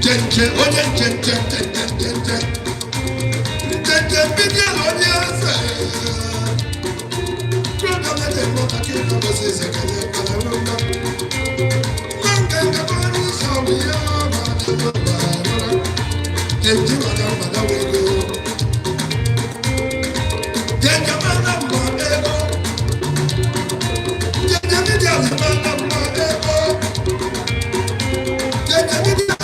Njenje, onye njenje, njenje, njenje, bidia Ohaneze. Program de mota que no você se quede para nunca. Manga con eso ya, manda. Njenje manda wego. Njenje manda wego. Njenje bidia manda wego. Njenje bidia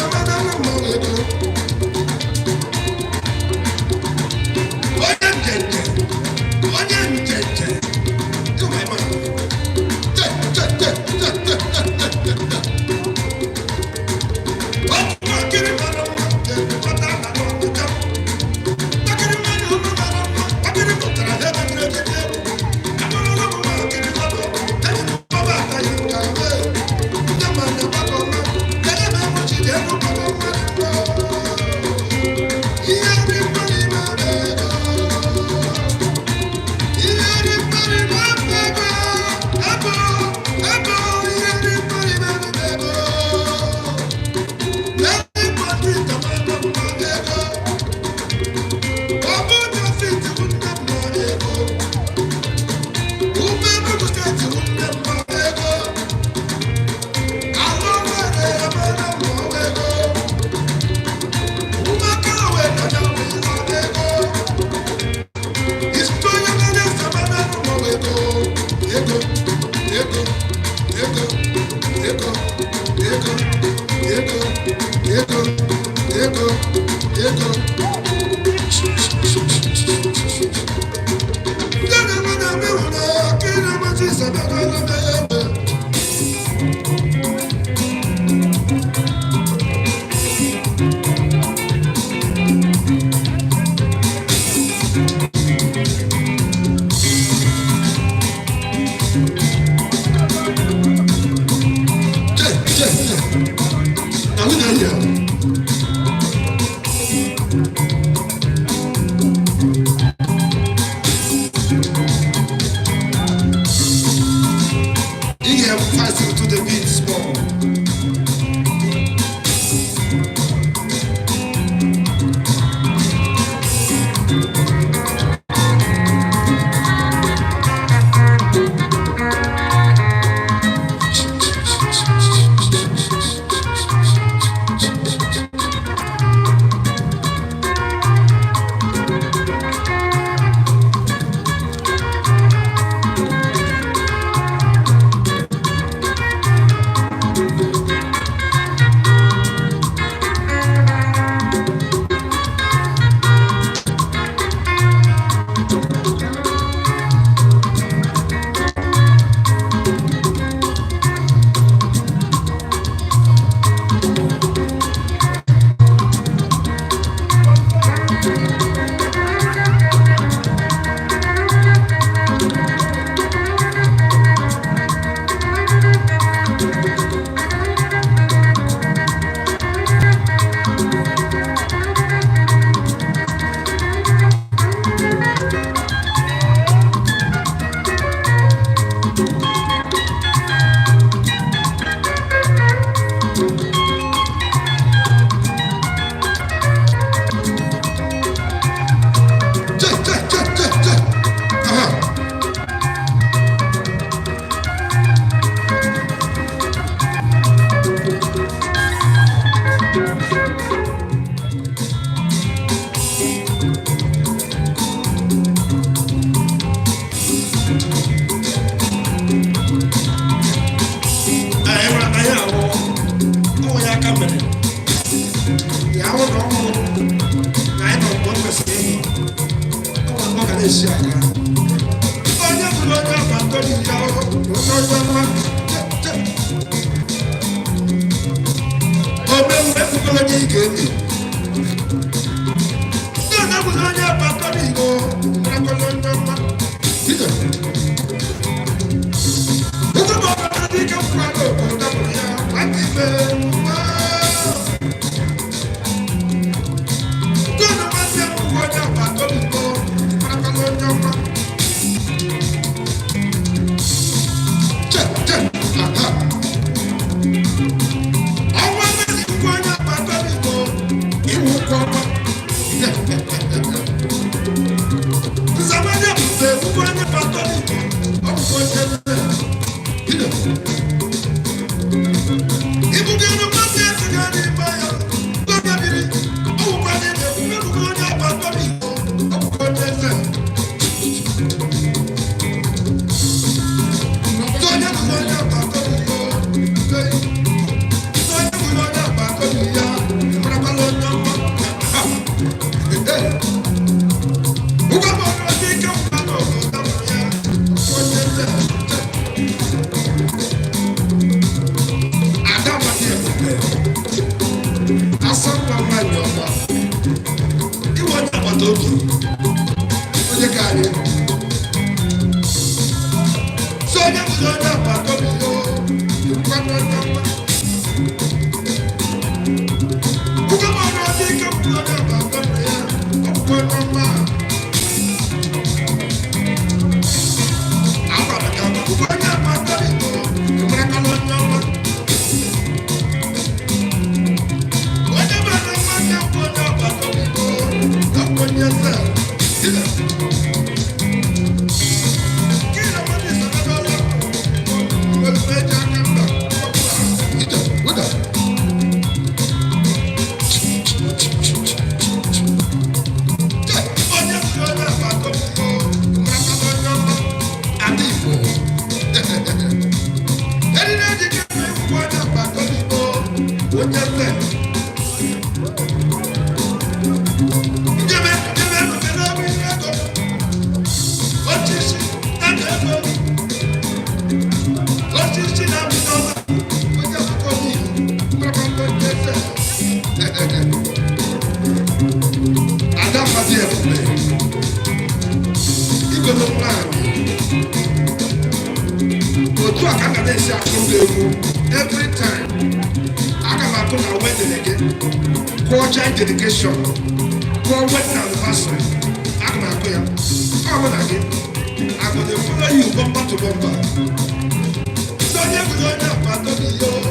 Every time I come back on a wedding again, culture dedication, for wedding anniversary, I come back here. Come on again. I'm going to follow you bumper to bumper. So you go down, but don't be your.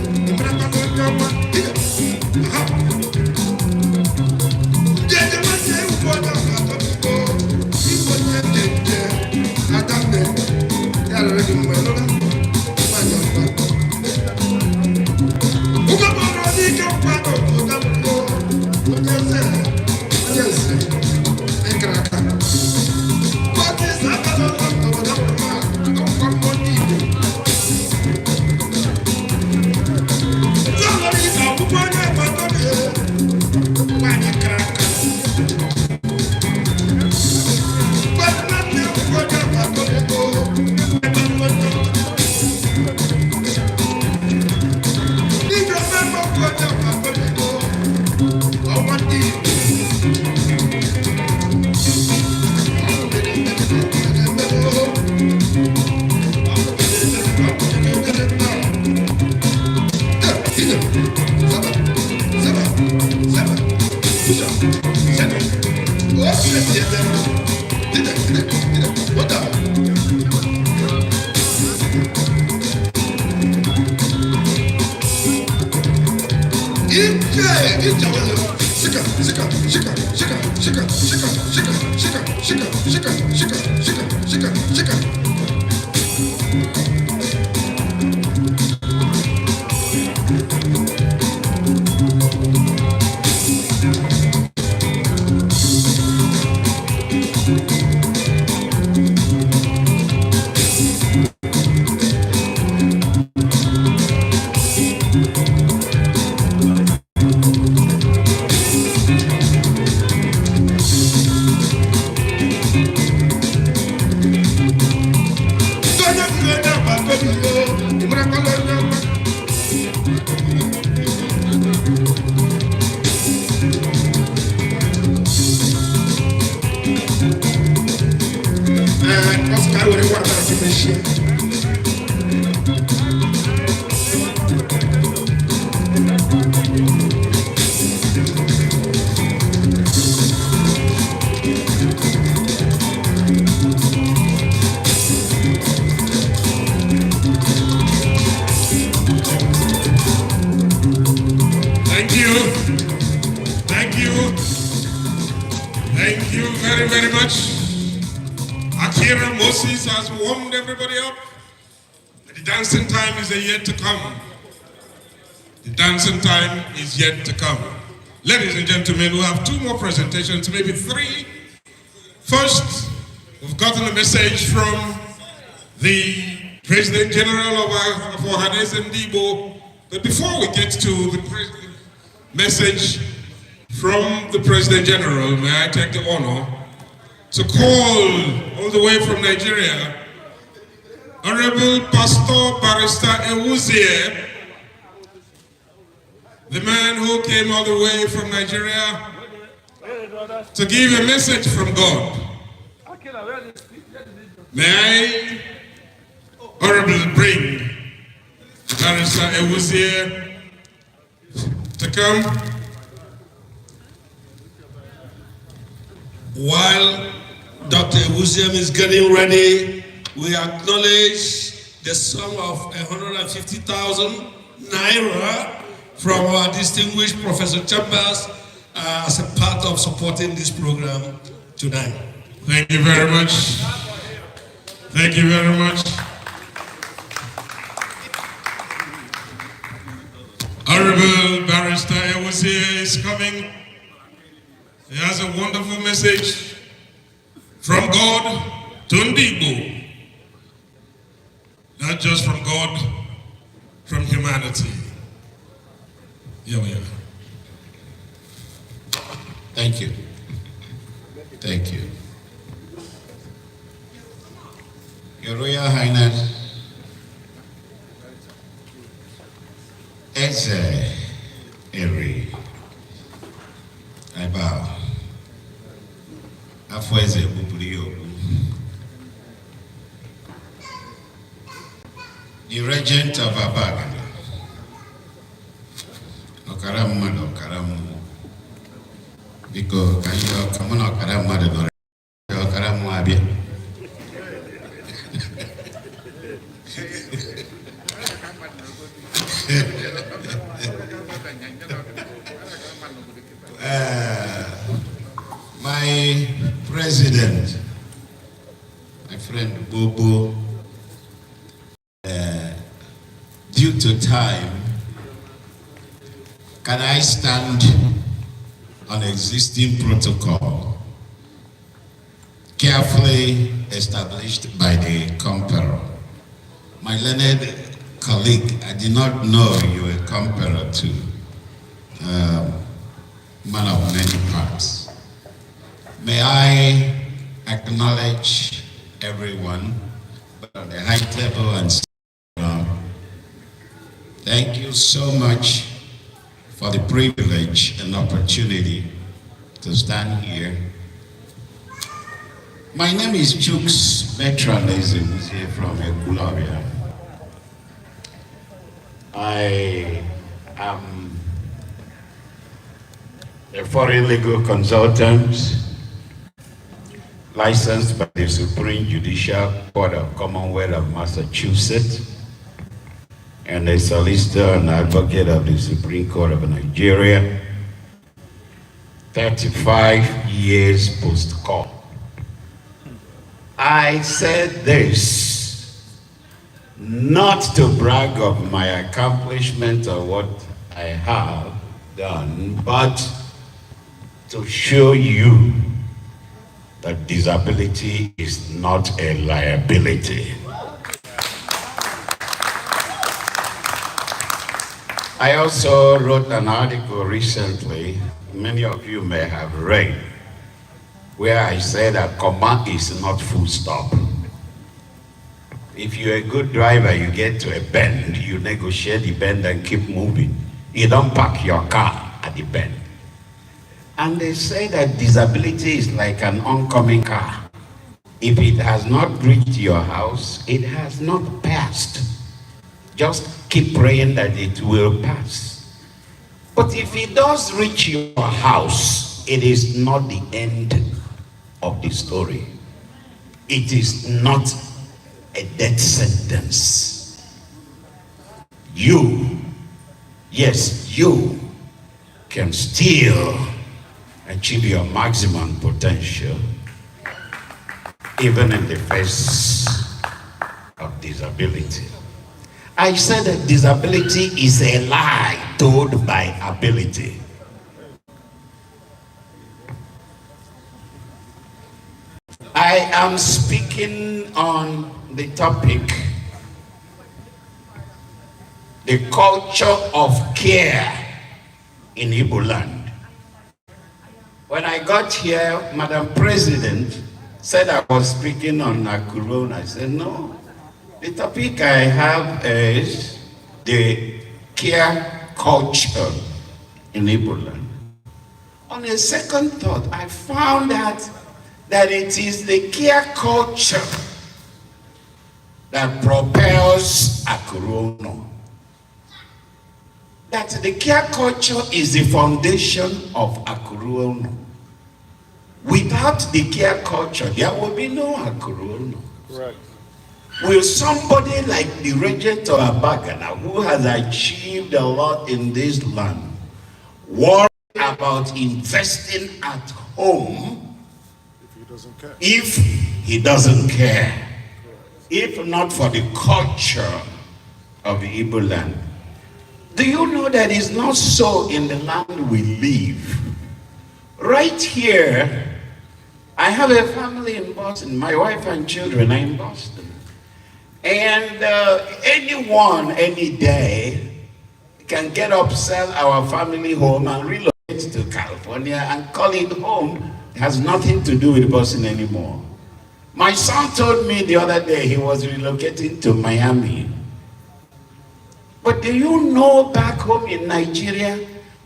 Thank you very, very much. Akira Moses has warmed everybody up. The dancing time is yet to come. The dancing time is yet to come. Ladies and gentlemen, we have two more presentations, maybe three. First, we've gotten a message from the President General of Ohaneze and Igbo. But before we get to the message from the President General, may I take the honor to call all the way from Nigeria, Honorable Pastor Barrister El-Rufai, the man who came all the way from Nigeria to give a message from God. May I honorably bring Barrister El-Rufai to come. While Dr. El-Rufai is getting ready, we acknowledge the sum of 150,000 naira from our distinguished Professor Chambers as a part of supporting this program tonight. Thank you very much. Thank you very much. Honorable Barrister El-Rufai is coming. He has a wonderful message from God to Igbo. Not just from God, from humanity. Here we are. Thank you. Thank you. Your Royal Highness, El-Rufai, I bow. Afweze Buburio, the regent of Abaga, Okaramu, because come on, Okaramu Abia. My president, my friend Bobo, due to time, can I stand on existing protocol carefully established by the Conqueror? My learned colleague, I did not know you were Conqueror too, man of many parts. May I acknowledge everyone, but on the high table and down. Thank you so much for the privilege and opportunity to stand here. My name is Chooks Metronism here from Ebuland. I am a foreign legal consultant licensed by the Supreme Judicial Court of Commonwealth of Massachusetts and a solicitor and advocate of the Supreme Court of Nigeria, 35 years post-court. I said this not to brag of my accomplishment or what I have done, but to show you that disability is not a liability. I also wrote an article recently, many of you may have read, where I said that comma is not full stop. If you're a good driver, you get to a bend, you negotiate the bend and keep moving. You don't park your car at the bend. And they say that disability is like an oncoming car. If it has not reached your house, it has not passed. Just keep praying that it will pass. But if it does reach your house, it is not the end of the story. It is not a death sentence. You, yes, you can still achieve your maximum potential even in the face of disability. I said that disability is a lie told by ability. I am speaking on the topic, the culture of care in Ebuland. When I got here, Madam President said I was speaking on Nakuru. I said, no, the topic I have is the care culture in Ebuland. On a second thought, I found out that it is the care culture that propels Akuruno. That the care culture is the foundation of Akuruno. Without the care culture, there will be no Akuruno. Right. Will somebody like the regent of Abagana, who has achieved a lot in this land, worry about investing at home if he doesn't care? If not for the culture of the Igbo land. Do you know that it's not so in the land we live? Right here, I have a family in Boston. My wife and children are in Boston. And anyone, any day, can get up, sell our family home and relocate to California and call it home. It has nothing to do with Boston anymore. My son told me the other day he was relocating to Miami. But do you know back home in Nigeria,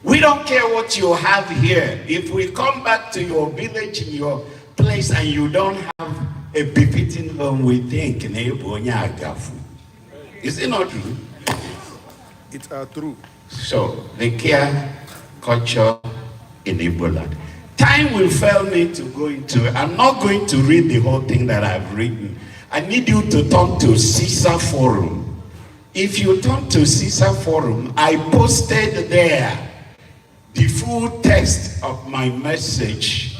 we don't care what you have here. If we come back to your village, in your place, and you don't have a befitting home, we think, is it not true? It's true. So, the care culture in Ebuland. Time will fail me to go into it. I'm not going to read the whole thing that I've written. I need you to turn to Caesar Forum. If you turn to Caesar Forum, I posted there the full text of my message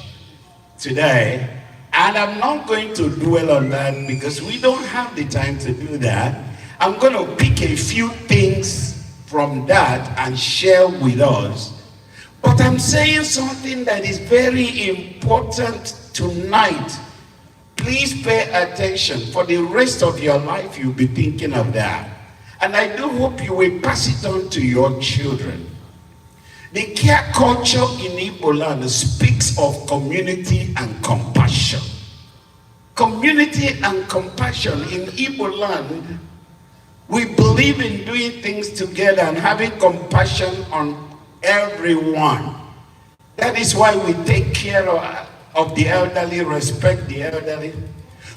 today. And I'm not going to dwell on that because we don't have the time to do that. I'm going to pick a few things from that and share with us. But I'm saying something that is very important tonight. Please pay attention. For the rest of your life, you'll be thinking of that. And I do hope you will pass it on to your children. The care culture in Igbo land speaks of community and compassion. Community and compassion in Igbo land, we believe in doing things together and having compassion on everyone. That is why we take care of the elderly, respect the elderly.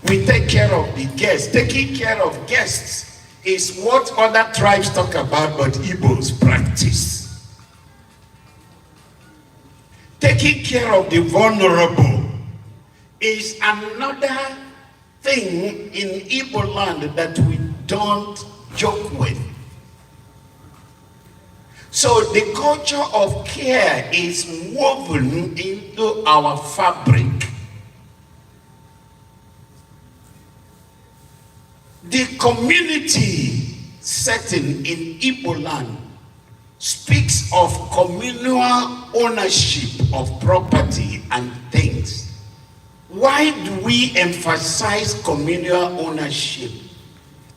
We take care of the guests. Taking care of guests is what other tribes talk about, but Igbos practice. Taking care of the vulnerable is another thing in Igbo land that we don't joke with. So the culture of care is woven into our fabric. The community setting in Igbo land speaks of communal ownership of property and things. Why do we emphasize communal ownership?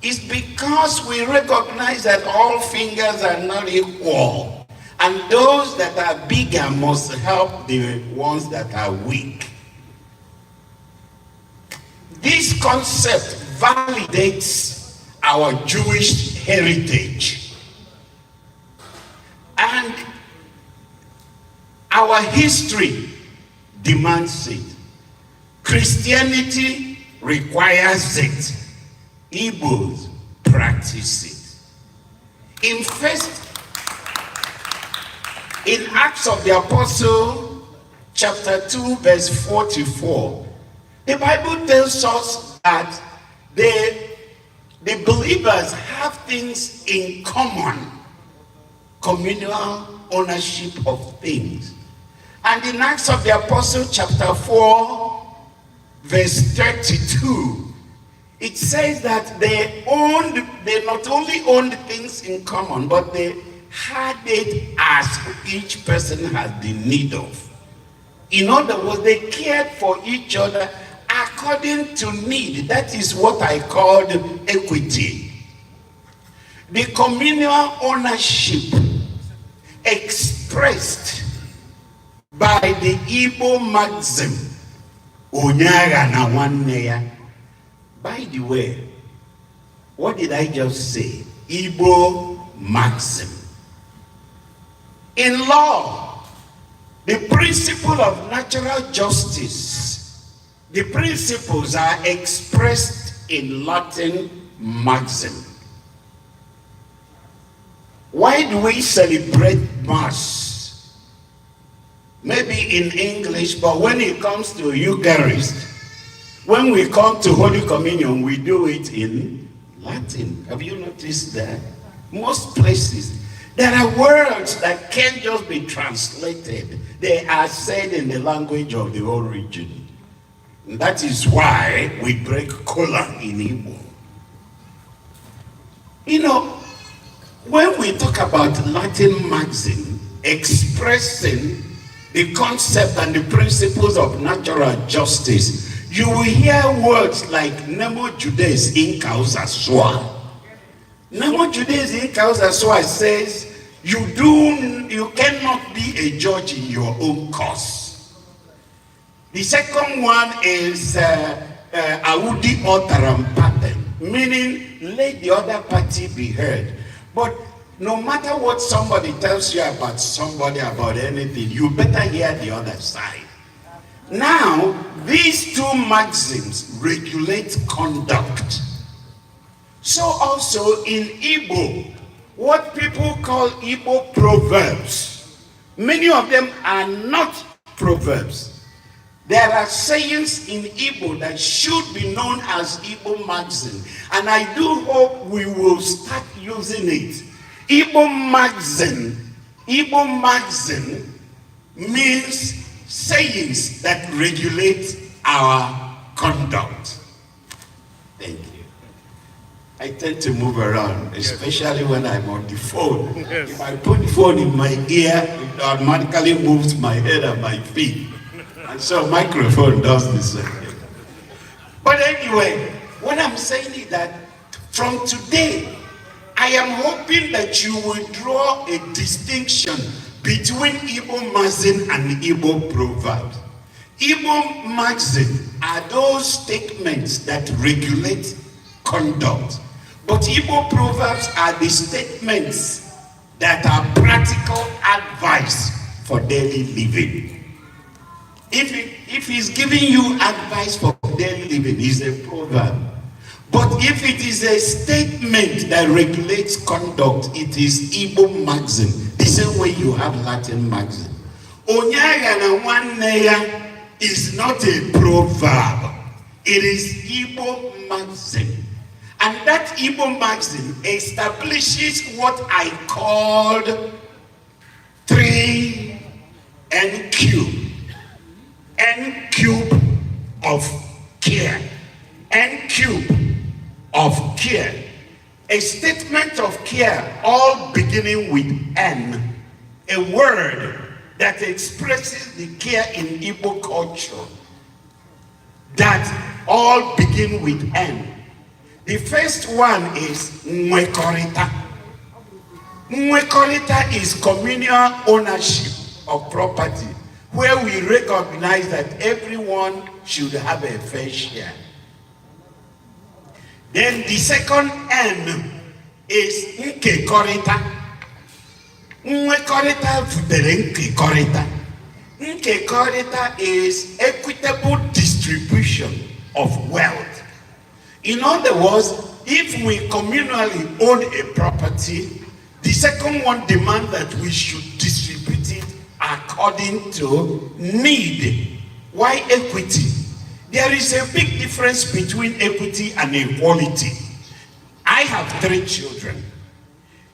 It's because we recognize that all fingers are not equal, and those that are bigger must help the ones that are weak. This concept validates our Jewish heritage, and our history demands it. Christianity requires it. Igbos practice it. In Acts of the Apostle, chapter 2, verse 44, the Bible tells us that the believers have things in common, communal ownership of things. And in Acts of the Apostle, chapter 4, verse 32, it says that they not only owned things in common, but they had it as each person had the need of. In other words, they cared for each other according to need. That is what I called equity. The communal ownership expressed by the Igbo maxim, Onyaga na nwanne ya. By the way, what did I just say? Igbo maxim. In law, the principle of natural justice, the principles are expressed in Latin maxim. Why do we celebrate Mass? Maybe in English, but when it comes to Eucharist, when we come to Holy Communion, we do it in Latin. Have you noticed that? Most places, there are words that can't just be translated. They are said in the language of the origin. And that is why we break kola in Igbo. You know, when we talk about Latin maxim expressing the concept and the principles of natural justice, you will hear words like Nemo Judes in causa sua. Nemo Judes in causa sua says you cannot be a judge in your own cause. The second one is Audi Otaram pattern, meaning let the other party be heard. But no matter what somebody tells you about somebody, about anything, you better hear the other side. Now, these two maxims regulate conduct. So also in Igbo, what people call Igbo proverbs, many of them are not proverbs. There are sayings in Igbo that should be known as Igbo maxim, and I do hope we will start using it. Igbo maxim means sayings that regulate our conduct. Thank you. I tend to move around, especially when I'm on the phone. Yes. If I put the phone in my ear, it automatically moves my head and my feet. And so microphone does the same. But anyway, what I'm saying is that from today, I am hoping that you will draw a distinction between Igbo maxim and Igbo proverbs. Igbo maxim are those statements that regulate conduct. But Igbo proverbs are the statements that are practical advice for daily living. If he's giving you advice for daily living, it's a proverb. But if it is a statement that regulates conduct, it is Igbo maxim. The same way you have Latin maxim. Onyaga na nwanne is not a proverb. It is Igbo maxim. And that Igbo maxim establishes what I called 3NQ. N cube of care. N cube of care. A statement of care, all beginning with N. A word that expresses the care in Igbo culture. That all begin with N. The first one is Mwekorita. Mwekorita is communal ownership of property, where we recognize that everyone should have a fair share. Then the second N is Nkekorita. Nkekorita vutere Nkekorita. Nkekorita is equitable distribution of wealth. In other words, if we communally own a property, the second one demands that we should distribute it according to need. Why equity? There is a big difference between equity and equality. I have 3 children.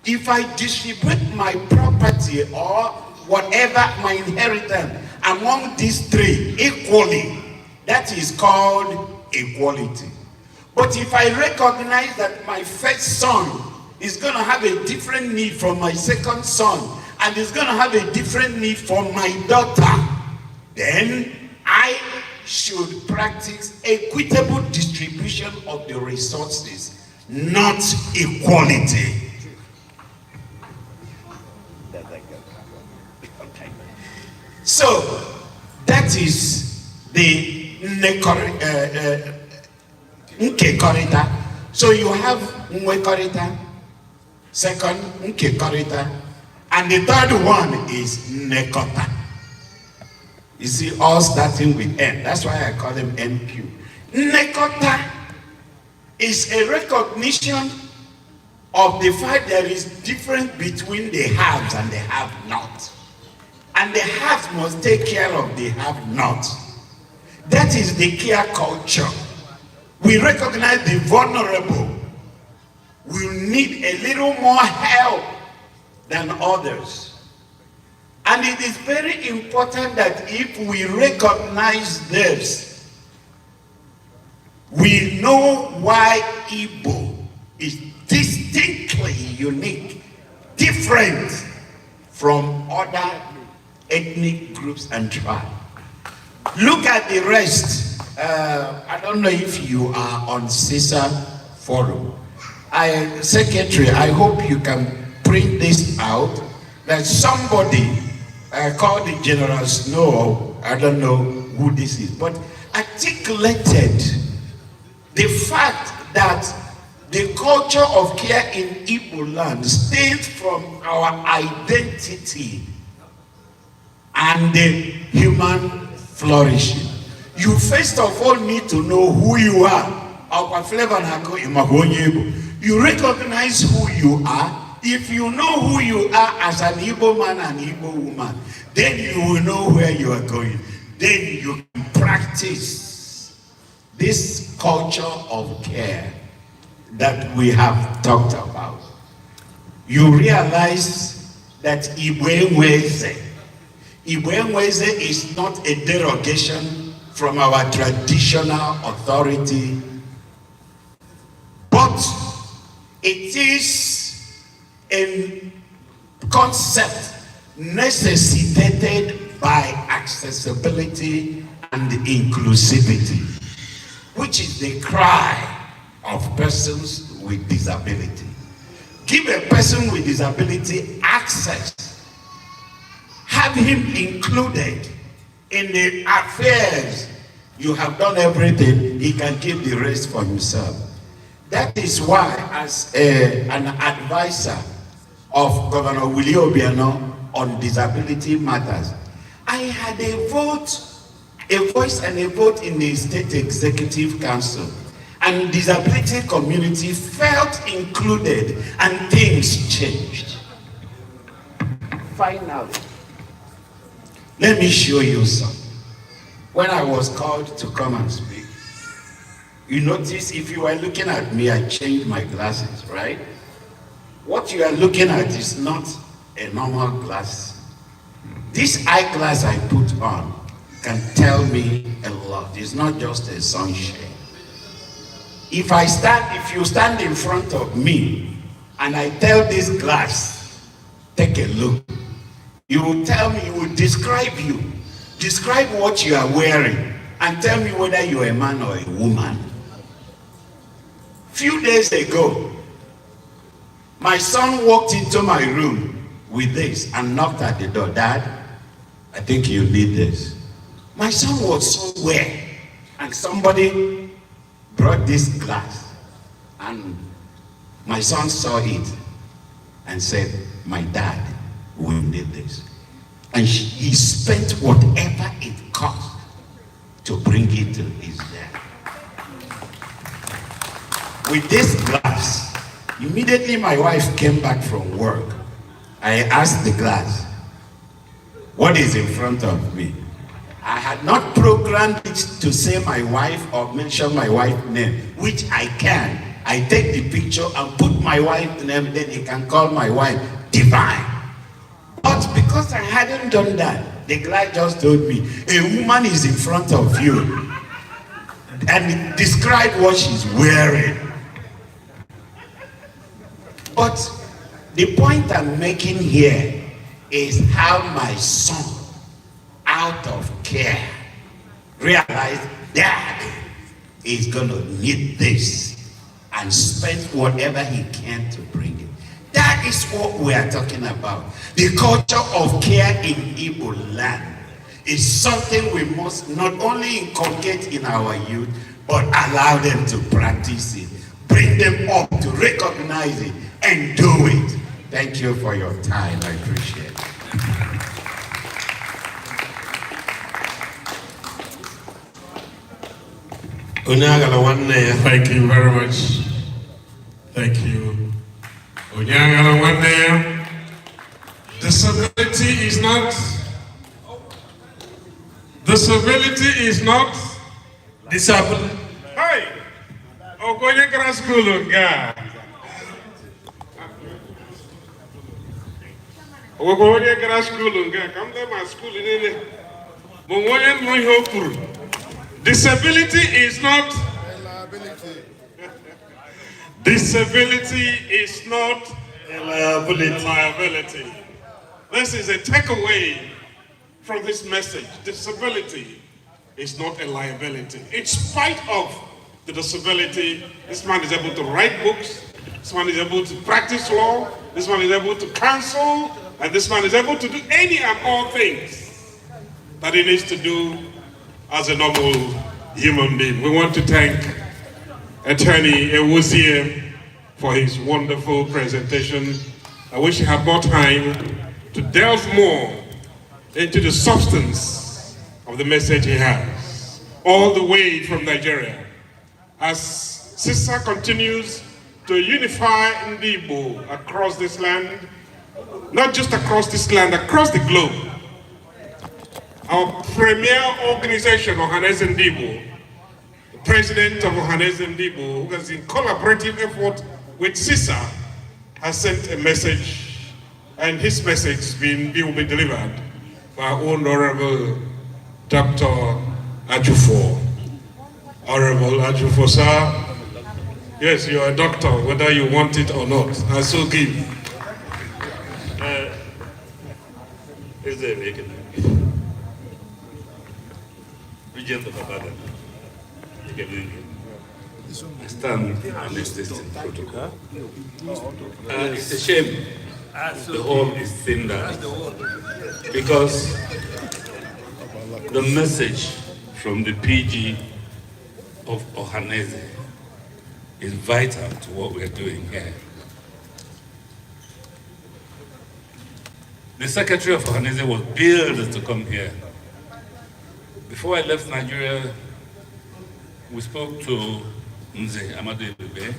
If I distribute my property or whatever, my inheritance, among these 3 equally, that is called equality. But if I recognize that my first son is going to have a different need from my second son, and is going to have a different need from my daughter, then I should practice equitable distribution of the resources, not equality. So that is the nkekorita. So you have nwekorita, second nkekorita, and the third one is nekota. You see, all starting with N. That's why I call them NQ. Nekota is a recognition of the fact there is difference between the haves and the have-not. And the haves must take care of the have-not. That is the care culture. We recognize the vulnerable will need a little more help than others. And it is very important that if we recognize this, we know why Igbo is distinctly unique, different from other ethnic groups and tribes. Look at the rest. I don't know if you are on CISA forum. Secretary, I hope you can print this out, that somebody called the General Snow, I don't know who this is, but articulated the fact that the culture of care in Ebuland stems from our identity and the human flourishing. You first of all need to know who you are. You recognize who you are. If you know who you are as an Igbo man and Igbo woman, then you will know where you are going. Then you can practice this culture of care that we have talked about. You realize that Igbo is not a derogation from our traditional authority, but it is a concept necessitated by accessibility and inclusivity, which is the cry of persons with disability. Give a person with disability access. Have him included in the affairs. You have done everything, he can keep the rest for himself. That is why, as an advisor of Governor Willie Obiano on disability matters, I had a voice and a vote in the State Executive Council, and disability community felt included and things changed. Finally, let me show you something. When I was called to come and speak, you notice if you are looking at me, I changed my glasses, right? What you are looking at is not a normal glass. This eyeglass I put on can tell me a lot. It's not just a sunshade. If you stand in front of me and I tell this glass, take a look, you will tell me, you will describe you. Describe what you are wearing and tell me whether you're a man or a woman. Few days ago, my son walked into my room with this and knocked at the door. Dad, I think you need this. My son was somewhere and somebody brought this glass and my son saw it and said, my dad will need this. And he spent whatever it cost to bring it to his dad. With this glass, immediately my wife came back from work. I asked the glass, what is in front of me. I had not programmed it to say my wife or mention my wife's name, which I can. I take the picture and put my wife's name, then you can call my wife Divine. But because I hadn't done that, the guy just told me, a woman is in front of you, and describe what she's wearing. But the point I'm making here is how my son, out of care, realized Dad is going to need this and spend whatever he can to bring it. That is what we are talking about. The culture of care in Ebuland is something we must not only inculcate in our youth, but allow them to practice it, bring them up to recognize it and do it. Thank you for your time. I appreciate it. Thank you very much. Thank you. Disability is not disabled. Hey, Ogonye Grass School, God. Ogonye Grass School, God. Come to my school in it. Disability is not. Disability is not liability. This is a takeaway from this message. Disability is not a liability. In spite of the disability, this man is able to write books, this man is able to practice law, this man is able to counsel, and this man is able to do any and all things that he needs to do as a normal human being. We want to thank Attorney El-Rufai for his wonderful presentation. I wish he had more time to delve more into the substance of the message he has, all the way from Nigeria. As CISA continues to unify Igbo across this land, not just across this land, across the globe, our premier organization, Ohaneze Igbo, the president of Ohaneze Igbo, who has in collaborative effort with CISA, has sent a message, and his message will be delivered by our own Honorable Dr. Ajufo. Honorable Ajufo, sir, yes, you are a doctor, whether you want it or not. I so give. Is there a Regent of Abadan? I stand on this distant protocol. It's a shame the hall is thin down, because the message from the PG of Ohaneze is vital to what we're doing here. The secretary of Ohaneze was billed to come here. Before I left Nigeria, we spoke to Njenje Amadu Ebube,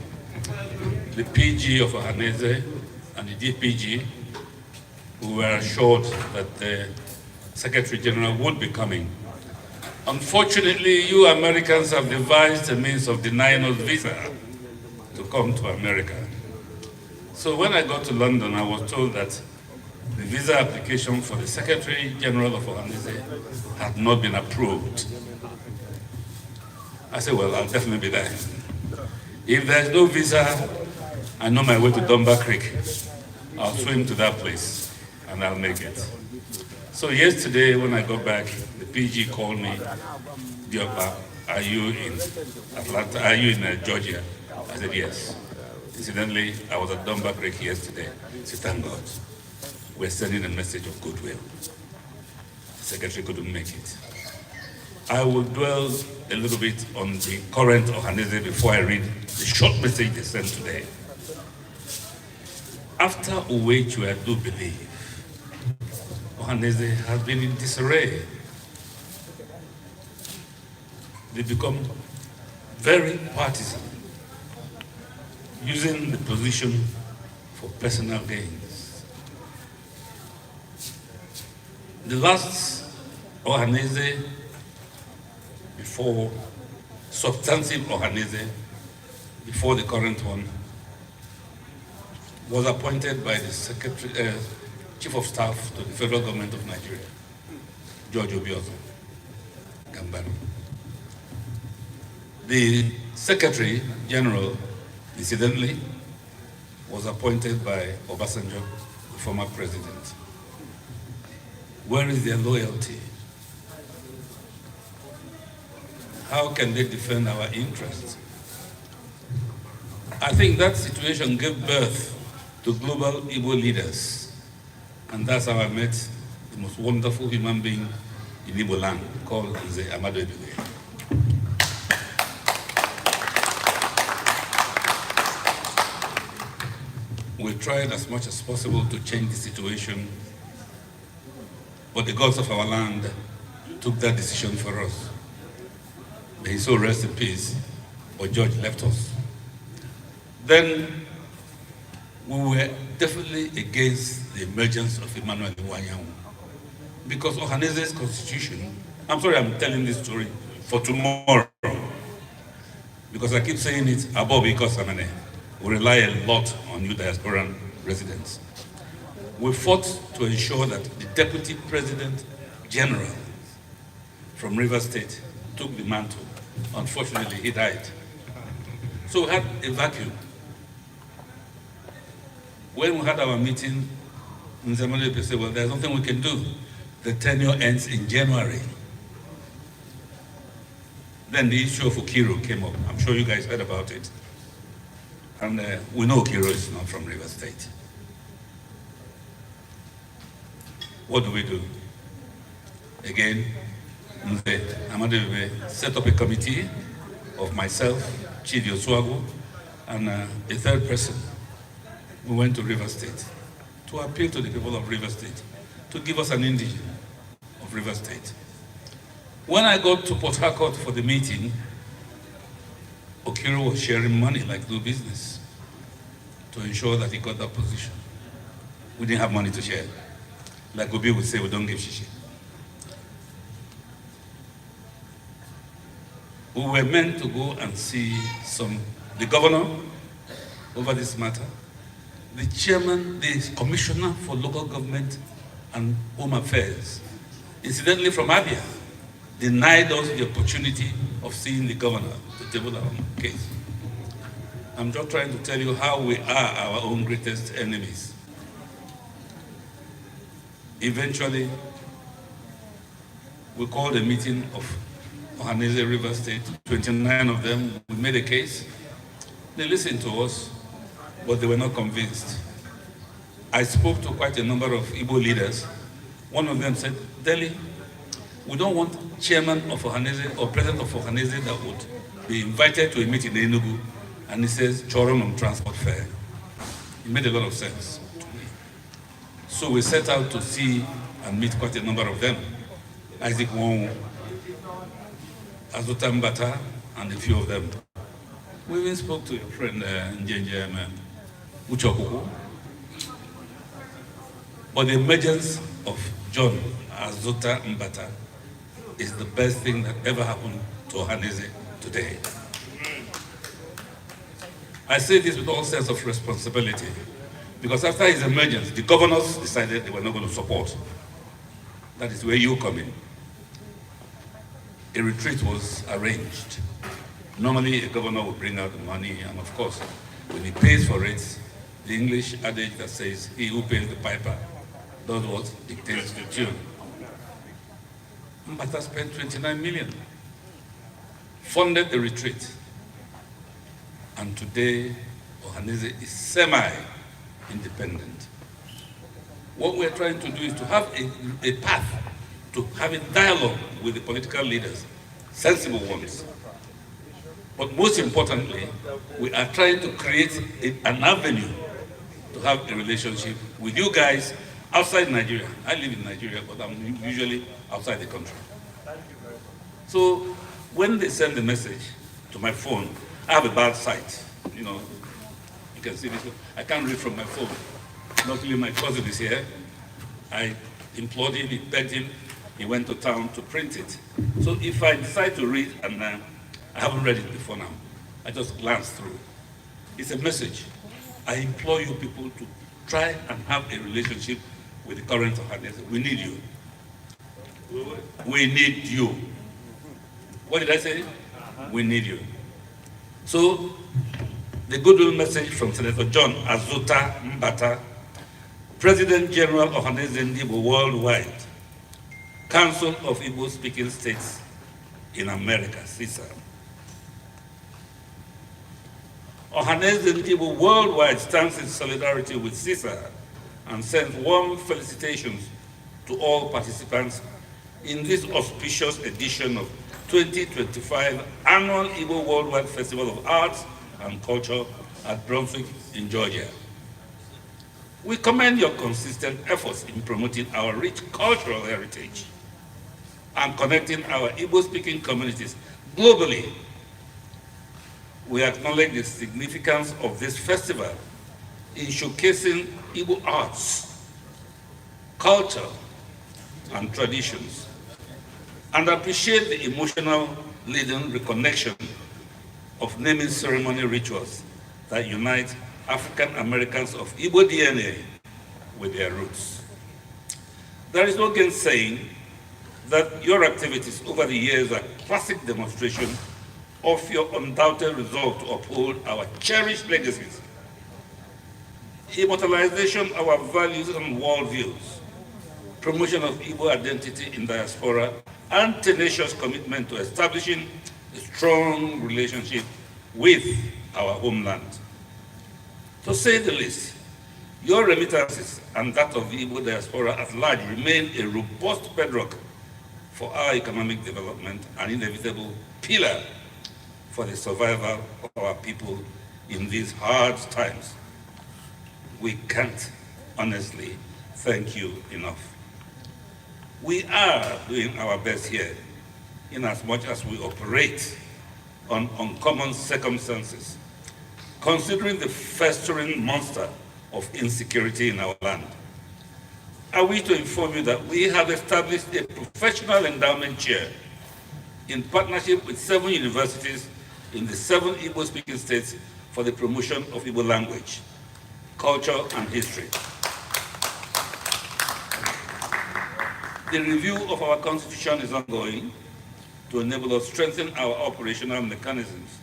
the PG of Ohaneze, and the DPG, who were assured that the Secretary General would be coming. Unfortunately, you Americans have devised a means of denying us visa to come to America. So when I got to London, I was told that the visa application for the Secretary General of Ohaneze had not been approved. I said, well, I'll definitely be there. If there's no visa, I know my way to Dunbar Creek. I'll swim to that place and I'll make it. So yesterday when I got back, the PG called me, Diopa, are you in Atlanta? Are you in Georgia? I said, yes. Incidentally, I was at Dunbar Creek yesterday. I said, thank God. We're sending a message of goodwill. The Secretary couldn't make it. I will dwell a little bit on the current Ohaneze before I read the short message they sent today. After Uwechu, I do believe Ohaneze has been in disarray. They become very partisan, using the position for personal gains. The last Ohaneze before, substantive Ohaneze before the current one, was appointed by the Chief of Staff to the Federal Government of Nigeria, George Obiozo Gambari. The Secretary General, incidentally, was appointed by Obasanjo, the former president. Where is their loyalty? How can they defend our interests? I think that situation gave birth to global Igbo leaders. And that's how I met the most wonderful human being in Ebuland called Njenje. We tried as much as possible to change the situation, but the gods of our land took that decision for us. May he so rest in peace, but George left us. Then we were definitely against the emergence of Emmanuel Iwanyanwu, because Ohaneze's constitution, I'm sorry I'm telling this story for tomorrow, because I keep saying it, Abobi Kosamene, we rely a lot on you diasporan residents. We fought to ensure that the Deputy President General from Rivers State took the mantle. Unfortunately, he died. So we had a vacuum. When we had our meeting, Njenje said, well, there's nothing we can do. The tenure ends in January. Then the issue of Okiro came up. I'm sure you guys heard about it. And we know Okiro is not from Rivers State. What do we do? Again, Njenje set up a committee of myself, Chidi Osuagu, and a third person. We went to Rivers State to appeal to the people of Rivers State to give us an indigene of Rivers State. When I got to Port Harcourt for the meeting, Okiro was sharing money like do business to ensure that he got that position. We didn't have money to share. Like Obi would say, we don't give shishi. We were meant to go and see the governor over this matter, the chairman, the commissioner for local government and home affairs, incidentally from Abia, denied us the opportunity of seeing the governor to table our case. I'm just trying to tell you how we are our own greatest enemies. Eventually, we called a meeting of Ohaneze River State, 29 of them. We made a case. They listened to us, but they were not convinced. I spoke to quite a number of Igbo leaders. One of them said, Delhi, we don't want chairman of Ohaneze or president of Ohaneze that would be invited to a meeting in Enugu, and he says, Choron on transport fare. It made a lot of sense to me. So we set out to see and meet quite a number of them. Isaac Wong, Azuta Mbata, and a few of them. We even spoke to your friend Njenje Uchokuku. But the emergence of John Azuta Mbata is the best thing that ever happened to Ohaneze today. I say this with all sense of responsibility, because after his emergence, the governors decided they were not going to support. That is where you come in. A retreat was arranged. Normally, a governor would bring out the money, and of course, when he pays for it, the English adage that says, he who pays the piper does what dictates the tune. Mbata spent 29 million, funded the retreat, and today, Ohaneze is semi-independent. What we're trying to do is to have a path to have a dialogue with the political leaders, sensible ones. But most importantly, we are trying to create an avenue to have a relationship with you guys outside Nigeria. I live in Nigeria, but I'm usually outside the country. So when they send the message to my phone, I have a bad sight. You know, can see this. I can't read from my phone. Luckily, my cousin is here. I implored him, he begged him, he went to town to print it. So if I decide to read, and I haven't read it before now, I just glanced through. It's a message. I implore you people to try and have a relationship with the current Ohaneze. We need you. We need you. What did I say? We need you. So, the Goodwill message from Senator John Azuta Mbata, President General of Ohaneze Igbo Worldwide, Council of Igbo-speaking States in America, CISA. Ohaneze Igbo Worldwide stands in solidarity with CISA and sends warm felicitations to all participants in this auspicious edition of 2025 Annual Igbo Worldwide Festival of Arts and Culture at Brunswick in Georgia. We commend your consistent efforts in promoting our rich cultural heritage and connecting our Igbo-speaking communities globally. We acknowledge the significance of this festival in showcasing Igbo arts, culture, and traditions, and appreciate the emotional leading reconnection of naming ceremony rituals that unite African Americans of Igbo DNA with their roots. There is no gainsaying that your activities over the years are a classic demonstration of your undoubted resolve to uphold our cherished legacies, immortalization of our values and worldviews, promotion of Igbo identity in diaspora, and tenacious commitment to establishing a strong relationship with our homeland. To say the least, your remittances and that of the Igbo diaspora at large remain a robust bedrock for our economic development and inevitable pillar for the survival of our people in these hard times. We can't honestly thank you enough. We are doing our best here in as much as we operate on uncommon circumstances, considering the festering monster of insecurity in our land. I wish to inform you that we have established a professional endowment chair in partnership with 7 universities in the 7 Igbo-speaking states for the promotion of Igbo language, culture, and history. The review of our constitution is ongoing to enable us to strengthen our operational mechanisms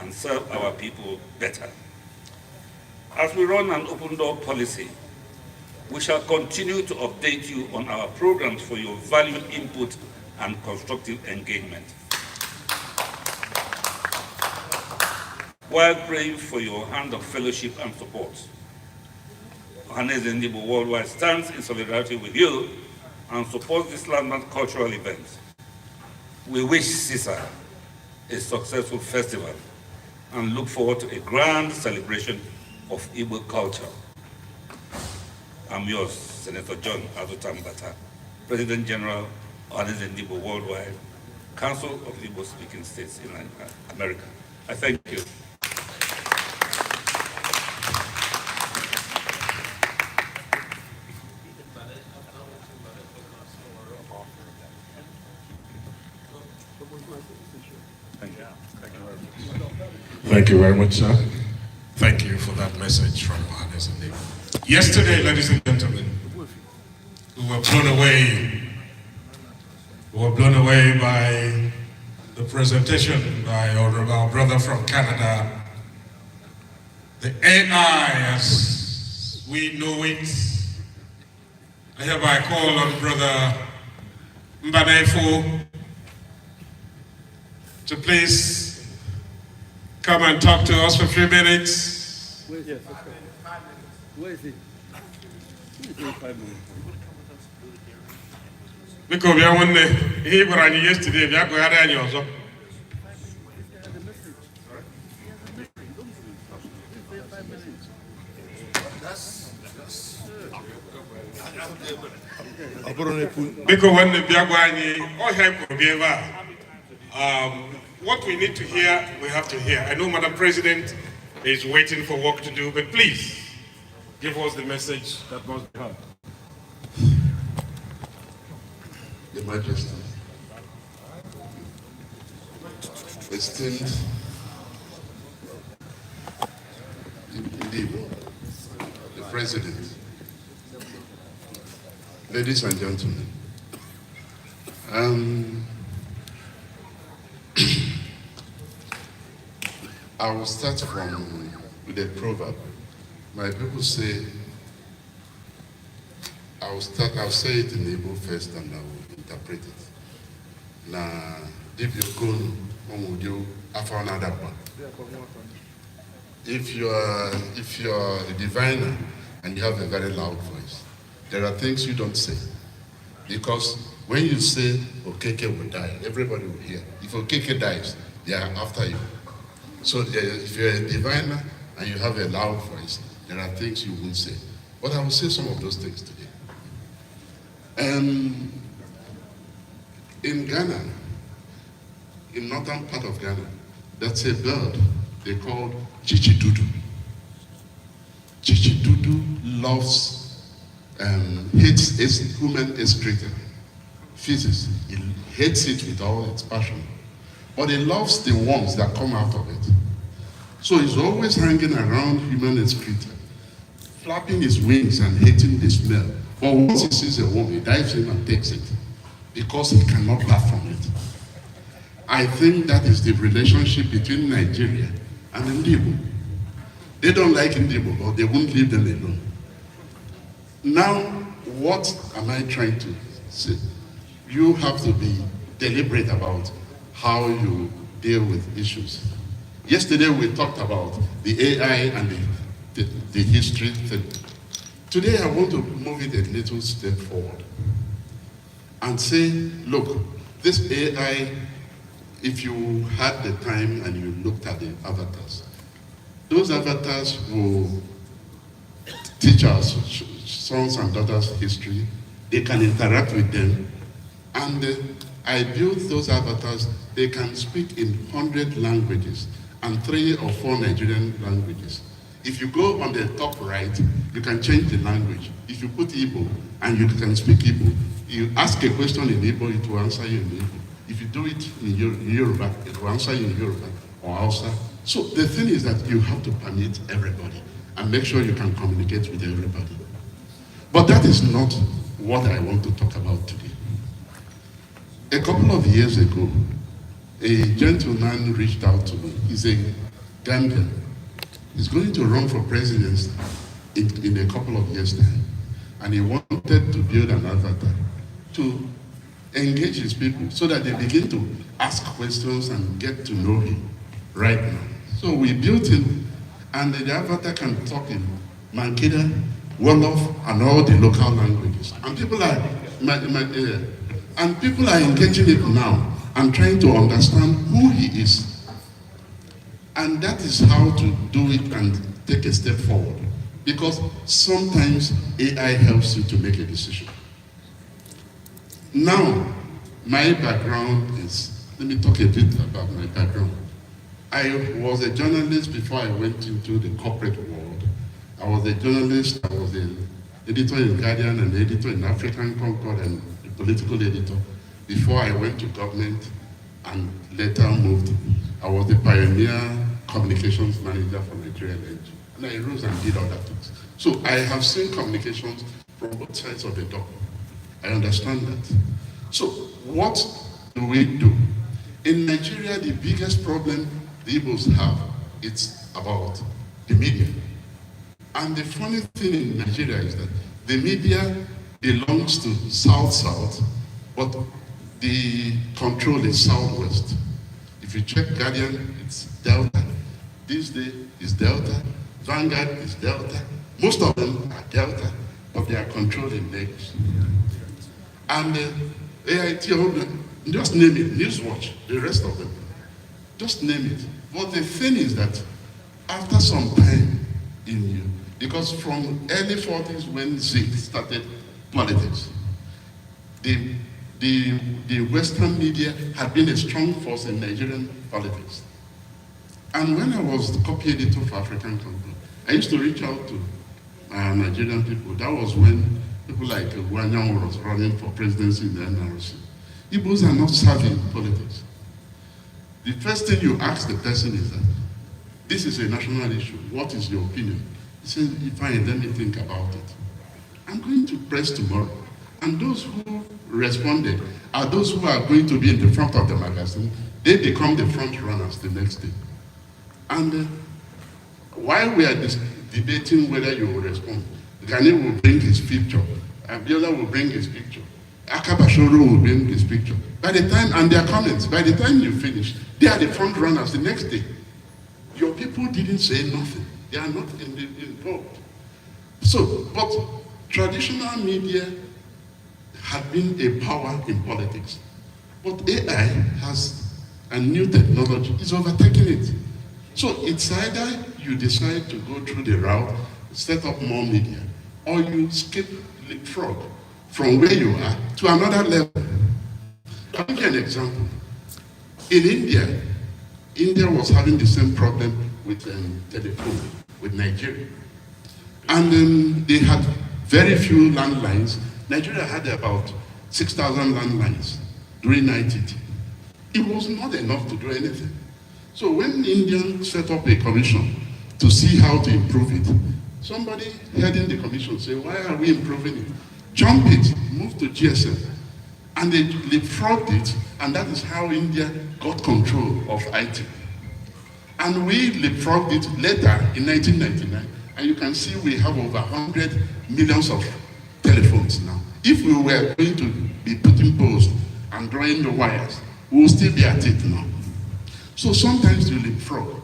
and serve our people better. As we run an open door policy, we shall continue to update you on our programs for your valued input and constructive engagement, while praying for your hand of fellowship and support. Ohaneze Igbo Worldwide stands in solidarity with you and supports this landmark cultural event. We wish CISA a successful festival and look forward to a grand celebration of Igbo culture. I'm yours, Senator John Azuta Mbata, President General, Ohaneze Igbo Worldwide, Council of Igbo-speaking States in America. I thank you. Thank you very much, sir. Thank you for that message from Ohaneze. Yesterday, ladies and gentlemen, we were blown away. We were blown away by the presentation by our brother from Canada. The AI, as we know it, I hereby call on Brother Mbanefo to please come and talk to us for a few minutes. Where is it? Where is it? Who is it 5 minutes? Because we are one day, he was yesterday, we are going to also. Because when the Biagwani, all help will be what we need to hear, we have to hear. I know Madam President is waiting for work to do, but please give us the message that must be heard. Your Majesty, esteemed Igbo, the President, ladies and gentlemen, I will start with a proverb. My people say, I'll say it in Igbo first and I will interpret it. Na dibio konu omudio afa nadapa. If you're a diviner and you have a very loud voice, there are things you don't say. Because when you say Okeke will die, everybody will hear. If Okeke dies, they are after you. So if you're a diviner and you have a loud voice, there are things you won't say. But I will say some of those things today. In Ghana, in northern part of Ghana, that's a bird they call Chichidudu. Chichidudu loves, hates human excreta, feces. He hates it with all its passion. But he loves the worms that come out of it. So he's always hanging around human excreta, flapping his wings and hating the smell. But once he sees a worm, he dives in and takes it because he cannot part from it. I think that is the relationship between Nigeria and Igbo. They don't like Igbo, but they won't leave them alone. Now, what am I trying to say? You have to be deliberate about how you deal with issues. Yesterday we talked about the AI and the history thing. Today I want to move it a little step forward and say, look, this AI, if you had the time and you looked at the avatars, those avatars will teach our sons and daughters history. They can interact with them. And I built those avatars. They can speak in 100 languages and 3 or 4 Nigerian languages. If you go on the top right, you can change the language. If you put Igbo and you can speak Igbo, you ask a question in Igbo, it will answer you in Igbo. If you do it in Yoruba, it will answer you in Yoruba or Hausa. So the thing is that you have to permit everybody and make sure you can communicate with everybody. But that is not what I want to talk about today. A couple of years ago, a gentleman reached out to me. He's a Gambian. He's going to run for president in a couple of years' time. And he wanted to build an avatar to engage his people so that they begin to ask questions and get to know him right now. So we built him, and the avatar can talk in Mankida, Wolof, and all the local languages. And people are engaging it now and trying to understand who he is. And that is how to do it and take a step forward. Because sometimes AI helps you to make a decision. Now, my background is, let me talk a bit about my background. I was a journalist before I went into the corporate world. I was a journalist, I was an editor in Guardian and editor in African Concord and a political editor before I went to government and later moved. I was the pioneer communications manager for Nigeria Energy. And I rose and did other things. So I have seen communications from both sides of the door. I understand that. So what do we do? In Nigeria, the biggest problem the Igbos have, it's about the media. And the funny thing in Nigeria is that the media belongs to South-South, but the control is Southwest. If you check Guardian, it's Delta. This day is Delta. Vanguard is Delta. Most of them are Delta, but they are controlled in Lagos. And AIT, just name it, Newswatch, the rest of them. Just name it. But the thing is that after some time in you, because from early 40s when Zeke started politics, the Western media had been a strong force in Nigerian politics. And when I was the copy editor for African Concord, I used to reach out to Nigerian people. That was when people like Wanyan was running for presidency in the NRC. Igbos are not serving politics. The first thing you ask the person is that, this is a national issue, what is your opinion? He says, fine, let me think about it. I'm going to press tomorrow. And those who responded are those who are going to be in the front of the magazine. They become the front runners the next day. And while we are debating whether you will respond, Gani will bring his picture, Abiola will bring his picture, Akabashoro will bring his picture. By the time, and their comments, by the time you finish, they are the front runners the next day. Your people didn't say nothing. They are not involved. So, but traditional media had been a power in politics. But AI has, and new technology is overtaking it. So it's either you decide to go through the route, set up more media, or you skip leapfrog from where you are to another level. I'll give you an example. In India, India was having the same problem with telephone, with Nigeria. And they had very few landlines. Nigeria had about 6,000 landlines during 1990. It was not enough to do anything. So when India set up a commission to see how to improve it, somebody heading the commission said, why are we improving it? Jump it, move to GSM. And they leapfrogged it, and that is how India got control of IT. And we leapfrogged it later in 1999, and you can see we have over 100 millions of telephones now. If we were going to be putting poles and drawing the wires, we will still be at it now. So sometimes you leapfrog.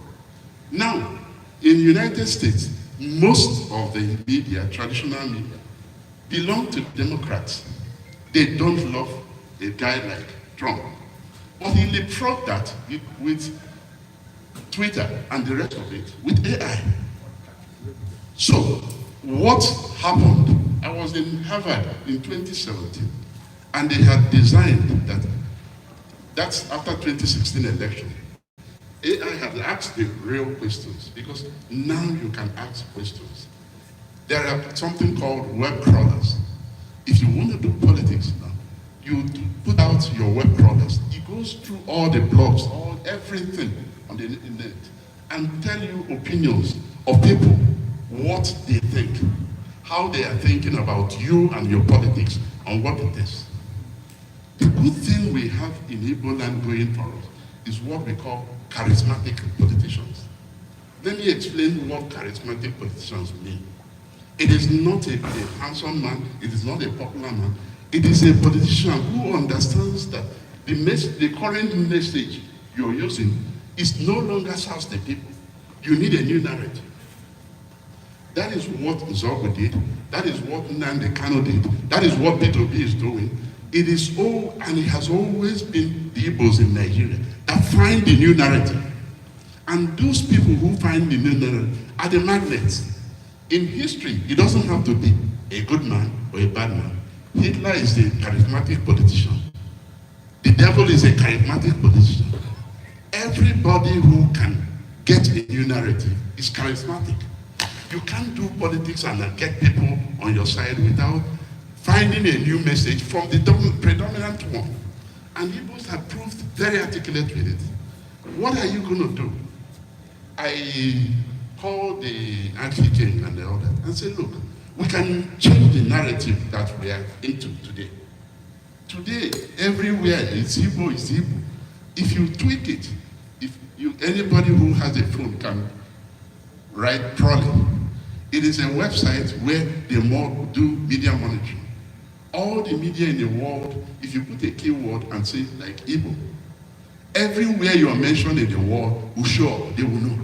Now, in the United States, most of the media, traditional media, belong to Democrats. They don't love a guy like Trump. But he leapfrogged that with Twitter and the rest of it, with AI. So, what happened? I was in Harvard in 2017, and they had designed that's after 2016 election. AI had asked the real questions, because now you can ask questions. There are something called web crawlers. If you want to do politics now, you put out your web crawlers. It goes through all the blogs, everything on the internet, and tell you opinions of people, what they think, how they are thinking about you and your politics, and what it is. The good thing we have in Ebuland going for us is what we call charismatic politicians. Let me explain what charismatic politicians mean. It is not a handsome man, it is not a popular man. It is a politician who understands that the current message you're using is no longer serves the people. You need a new narrative. That is what Zogo did. That is what Nnamdi Kanu did. That is what P2B is doing. It is all, and it has always been the Igbos in Nigeria that find the new narrative. And those people who find the new narrative are the magnets. In history, it doesn't have to be a good man or a bad man. Hitler is a charismatic politician. The devil is a charismatic politician. Everybody who can get a new narrative is charismatic. You can't do politics and get people on your side without finding a new message from the predominant one. And Igbos have proved very articulate with it. What are you going to do? I called the Anglican and the other and said, look, we can change the narrative that we are into today. Today, everywhere it's Igbo, it's Igbo. If you tweak it, anybody who has a phone can write Prolly. It is a website where they do media monitoring. All the media in the world, if you put a keyword and say like Igbo, everywhere you are mentioned in the world will show up, they will know.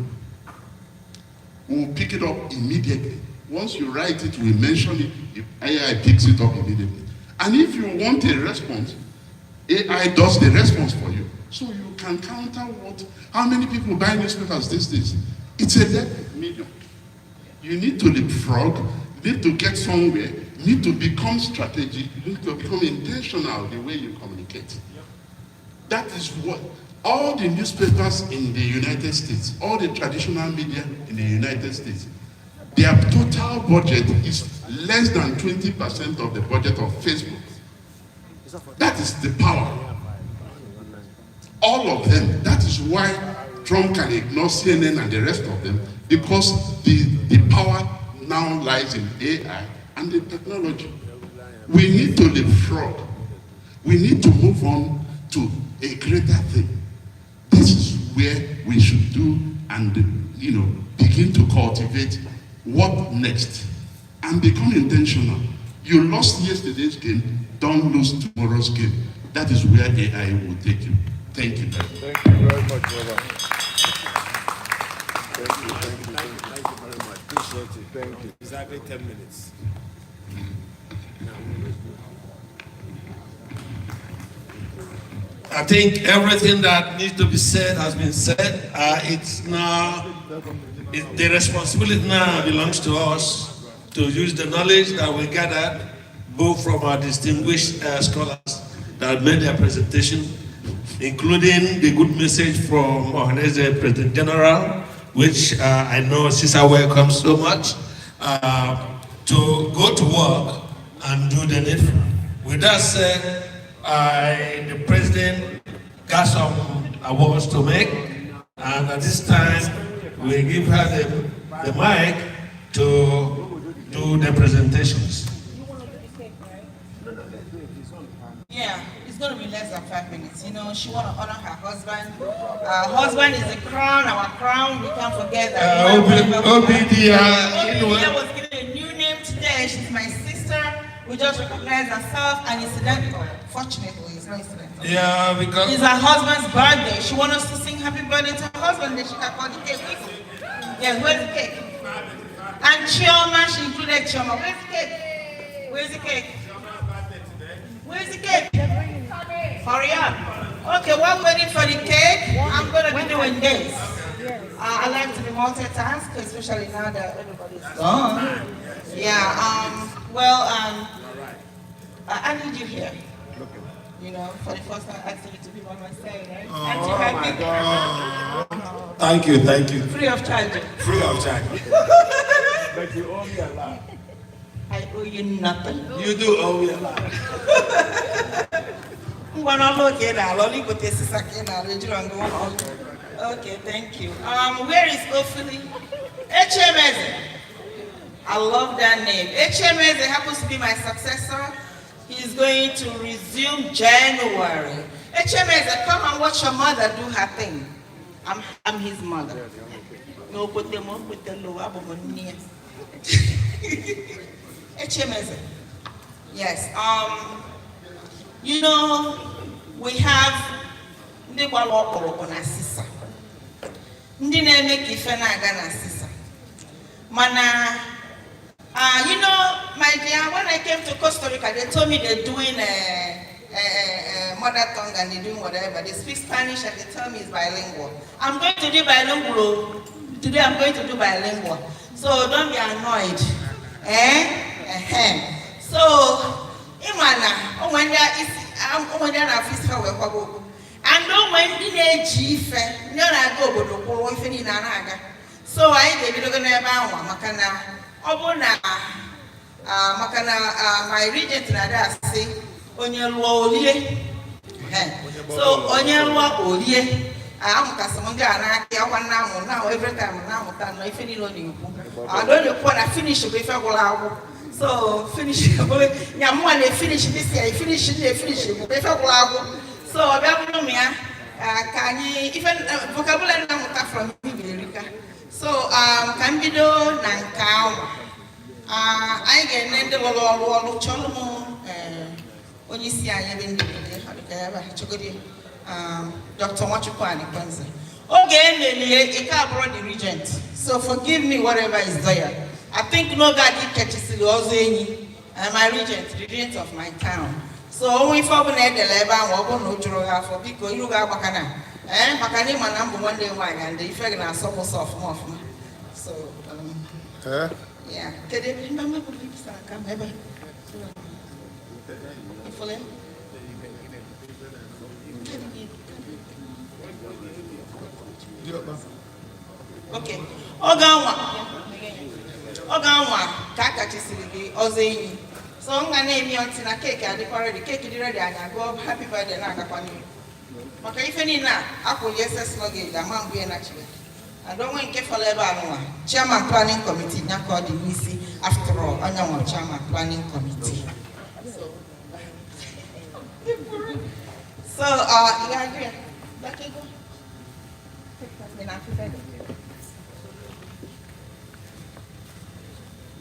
We will pick it up immediately. Once you write it, we mention it, AI picks it up immediately. And if you want a response, AI does the response for you. So you can counter how many people buy newspapers these days? It's a dead medium. You need to leapfrog, you need to get somewhere, you need to become strategic, you need to become intentional the way you communicate. That is what all the newspapers in the United States, all the traditional media in the United States, Their total budget is less than 20% of the budget of Facebook. That is the power. All of them. That is why Trump can ignore CNN and the rest of them, because the power now lies in AI and the technology. We need to leapfrog. We need to move on to a greater thing. This is where we should do and begin to cultivate what next and become intentional. You lost yesterday's game, don't lose tomorrow's game. That is where AI will take you. Thank you very much. Thank you very much, brother. Thank you very much. Appreciate it. Thank you. Exactly 10 minutes. I think everything that needs to be said has been said. The responsibility now belongs to us to use the knowledge that we gathered, both from our distinguished scholars that made their presentation, including the good message from Ohaneze President General, which I know Sisa welcomes so much, to go to work and do the needful. With that said, the President got some awards to make, and at this time, we give her the mic to do the presentations. Yeah, it's going to be less than 5 minutes. You know, she want to honor her husband. Her husband is the crown, our crown. We can't forget that. Obidia was given a new name today. She's my sister. We just recognize herself, and incidental. Fortunately, it's not incidental. Yeah, because it's her husband's birthday. She wants us to sing happy birthday to her husband. Then she can call the cake. Yes, where's the cake? And Chioma, she included Chioma. Where's the cake? Where's the cake? Where's the cake? Hurry up. Okay, while waiting for the cake, I'm going to be doing this. I like to be multitask, especially now that everybody's gone. Yeah, I need you here. You know, for the first time asking you to be by my side, right? Aren't you happy? Thank you. Free of charge. Free of charge. But you owe me a lot. I owe you nothing. You do owe me a lot. Okay, thank you. Where is Ofili? Echemeze. I love that name. Echemeze happens to be my successor. He's going to resume January. Echemeze, come and watch your mother do her thing. I'm his mother. No, put them on with the low Echemeze. Yes. You know, we have ndị gbara ọkpọrọkpọ na sisa. Ndị na-eme ka ife na-aga na sisa. Mana you know, my dear, when I came to Costa Rica, they told me they're doing mother tongue and they're doing whatever. They speak Spanish and they tell me it's bilingual. I'm going to do bilingual. Today I'm going to do bilingual. So don't be annoyed. So, Imana, when there is, when there are physical work, and no when they chief, no, I go to the poor if any naga. So I gave it a Makana, Obona, Makana, my regent, and I say, on your Olie. So, on your Olie, I'm Casamanga, and I one now, every time now, if any loaning. I don't know what I finish with a go. So finish. Yeah, finish this year. Finish it. So can you even vocabulary from America? So can be do nankau. I get the lolo cholomo. When you see I have been Dr. Machukwani Kwanza. Okay, I can't brought the regent. So forgive me whatever is there. I think no God catches the my regent of my town. So we found the level no jura for because you got Bakana. Bakani my number one day wine and the effect and so soft more. So yeah. Come ever. Okay. Oganwa, Kakachi Siligi, Ozeini. So I'm gonna name you until a cake at the party, cake is ready, and I go happy birthday, Nagapani. Okay, if any now, I could yes, luggage, a man be naturally. I don't want to get for Lebanon. Chairman Planning Committee, now called the Missy, after all, I know Chairman Planning Committee. So, you agree? Let it go.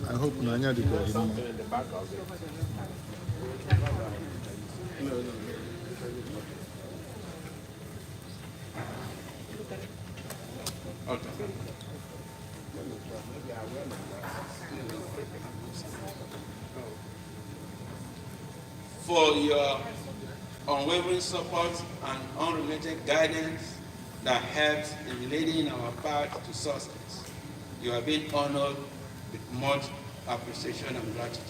I hope Nanya did that. For your unwavering support and unrelenting guidance that helps in leading our path to success. You have been honored with much appreciation and gratitude.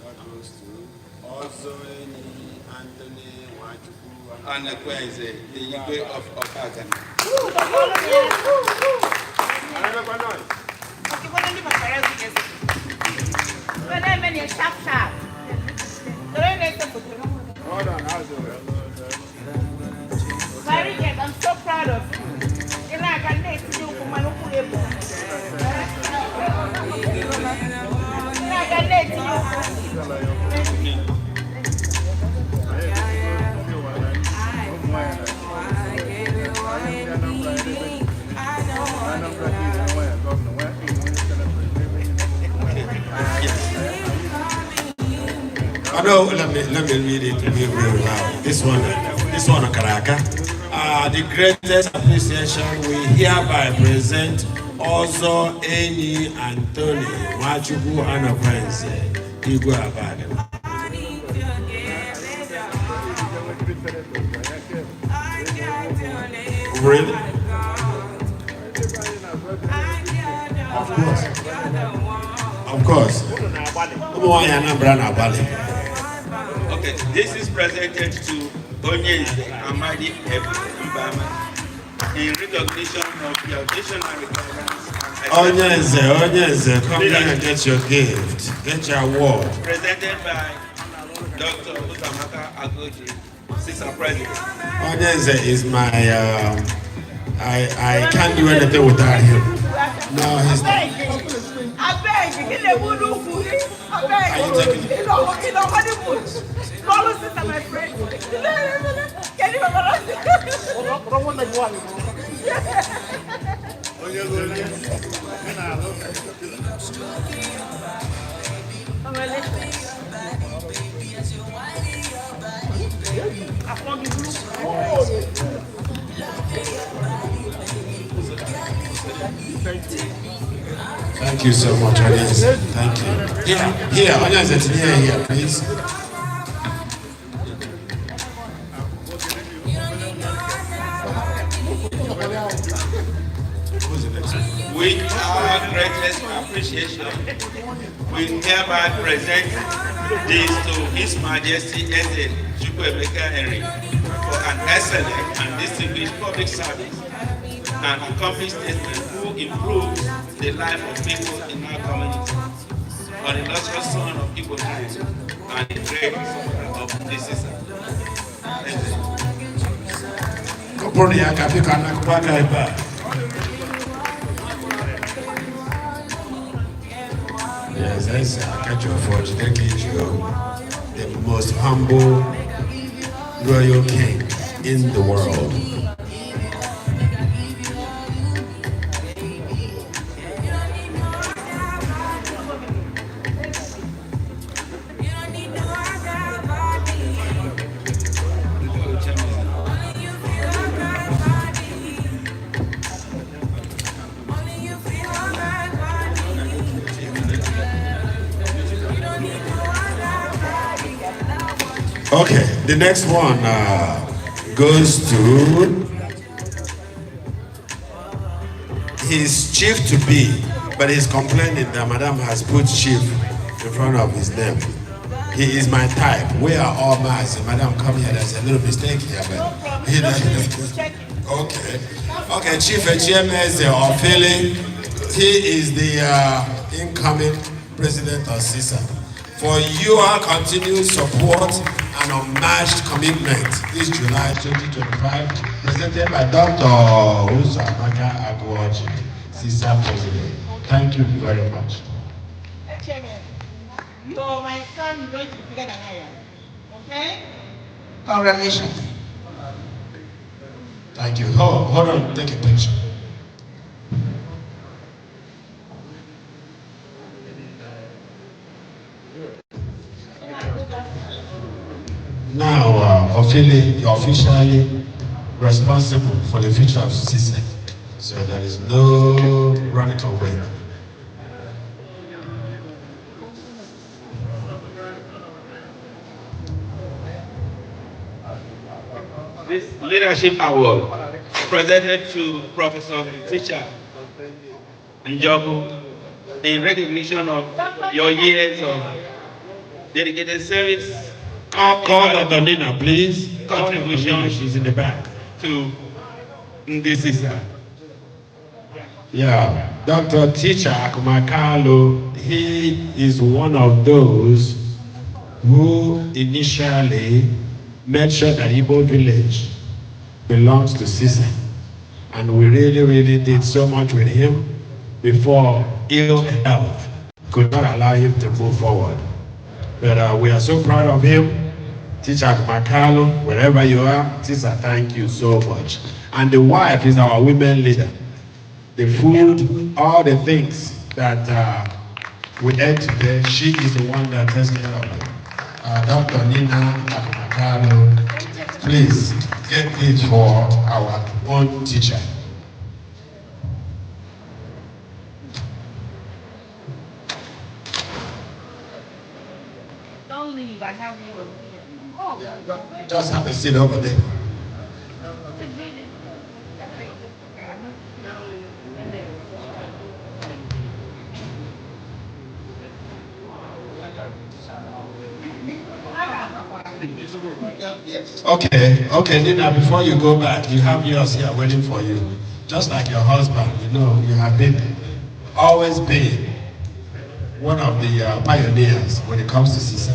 That goes to also Anthony Wachuku And Ohaneze, the Igbo of Okagana. Very good. I'm so proud of you. And I can make you from an Let me read it real loud. This one, Karaka. The greatest appreciation we hereby present also Eni Anthony Wachuku and Ohaneze Igbo Abadan. Really? Of course. Okay, this is presented to Ohaneze Amadi Ebuland in recognition of your visionary guidance. Ohaneze, come here and get your gift. Get your award. Presented by Dr. Utamaka Agoji, Sister President. Ohaneze is my, I can't do anything without him. No, he's not. I beg you, I beg you, follow sister, my friend. Can you Thank you so much, Ohaneze. Thank you. Here, Ohaneze, here, please. With our greatest appreciation, we hereby present this to His Majesty Eze Chukwuemeka Henry for an excellent and distinguished public service and accomplished statesman who improves the life of people in our community. On the illustrious son of Igbo land and the great of this system. Yes, I got your fortune. The most humble royal king in the world. Okay, the next one goes to his chief to be, but he's complaining that Madam has put chief in front of his name. He is my type. We are all mass. Madam, come here. There's a little mistake here, but he doesn't. Okay, Chief Ejemeze of Philly, He is the incoming president of CISA. For your continued support and unmatched commitment this July 2025, presented by Dr. Usamaka Agwoji, CISA president. Thank you very much. So my son is going to be bigger than I am. Okay? Congratulations. Thank you. Hold on, take a picture. Now, officially responsible for the future of CISA. So there is no running away. This leadership award presented to Professor Richard Njenje in recognition of your years of dedicated service. Call Dr. Nina, please. Contribution. She's in the back. To this is Yeah, Dr. Teacher Akumakalo, he is one of those who initially made sure that Igbo village belongs to CISA. And we really did so much with him before ill health could not allow him to move forward. But we are so proud of him. Teacher Makalo, wherever you are, Teacher, thank you so much. And the wife is our women leader. The food, all the things that we ate today, she is the one that takes care of it. Dr. Nina Makalo, please get it for our own teacher. Don't leave, I have you. Oh. Just have a seat over there. Okay, Nina, before you go back, you have yours here waiting for you. Just like your husband, you know, you have always been one of the pioneers when it comes to CISA.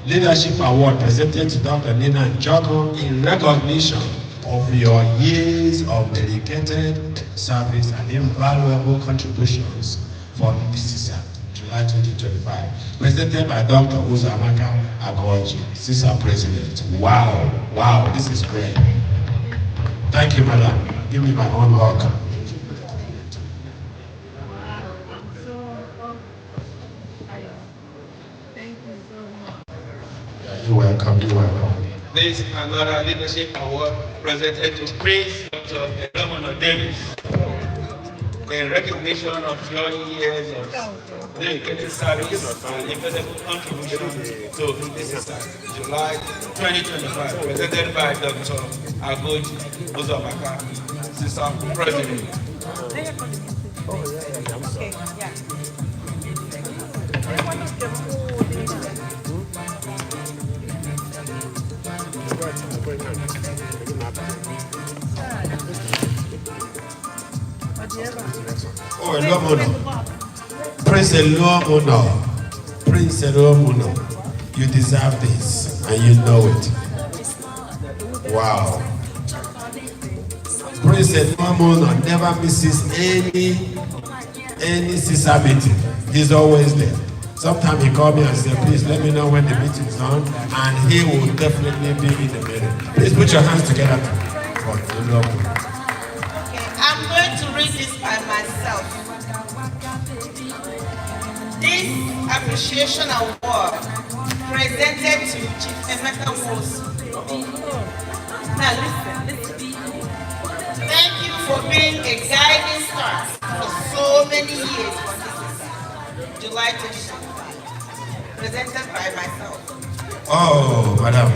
Leadership Award presented to Dr. Nina Njenje in recognition of your years of dedicated service and invaluable contributions for the CISA, July 2025. Presented by Dr. Usamaka Agwoji, CISA President. Wow, this is great. Thank you, madam. Give me my own hug. You're welcome. This is another leadership award presented to Prince Dr. El-Rufai Davis in recognition of your years of dedicated service and invaluable contribution to this July 2025, presented by Dr. Agwoji Usamaka, CISA President. Oh, Elomono. Prince Elomono. Prince Elomono. You deserve this and you know it. Wow. Prince Elomono never misses any CISA meeting. He's always there. Sometimes he called me and said, please let me know when the meeting is on, and he will definitely be in the meeting. Please put your hands together for Elomono. I'm going to read this by myself. This appreciation award presented to Chief Emeka Wosu. Now listen. Thank you for being a guiding star for so many years on this July 2025. Presented by myself. Oh, madam.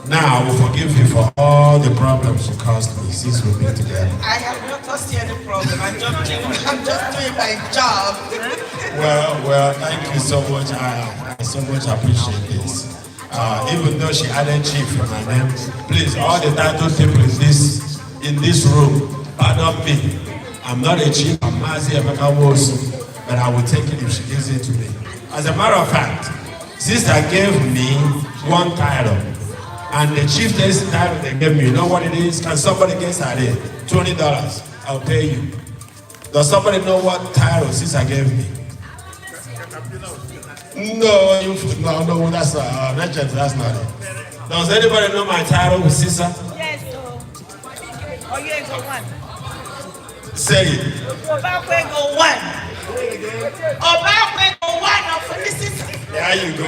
Now I will forgive you for all the problems you caused me since we've been together. I have not caused you any problem. I'm just doing my job. Well, thank you so much. I so much appreciate this. Even though she added chief in my name, please, all the title people in this room, pardon me. I'm not a chief, I'm Mazi Emeka Wosu, but I will take it if she gives it to me. As a matter of fact, sister gave me one title, and the chieftain's title they gave me, you know what it is? Can somebody guess at it? $20, I'll pay you. Does somebody know what title sister gave me? No, that's not it. Does anybody know my title with sister? Yes, oh, you go one. Say it. Obakwego one. Obakwego one of this. There you go.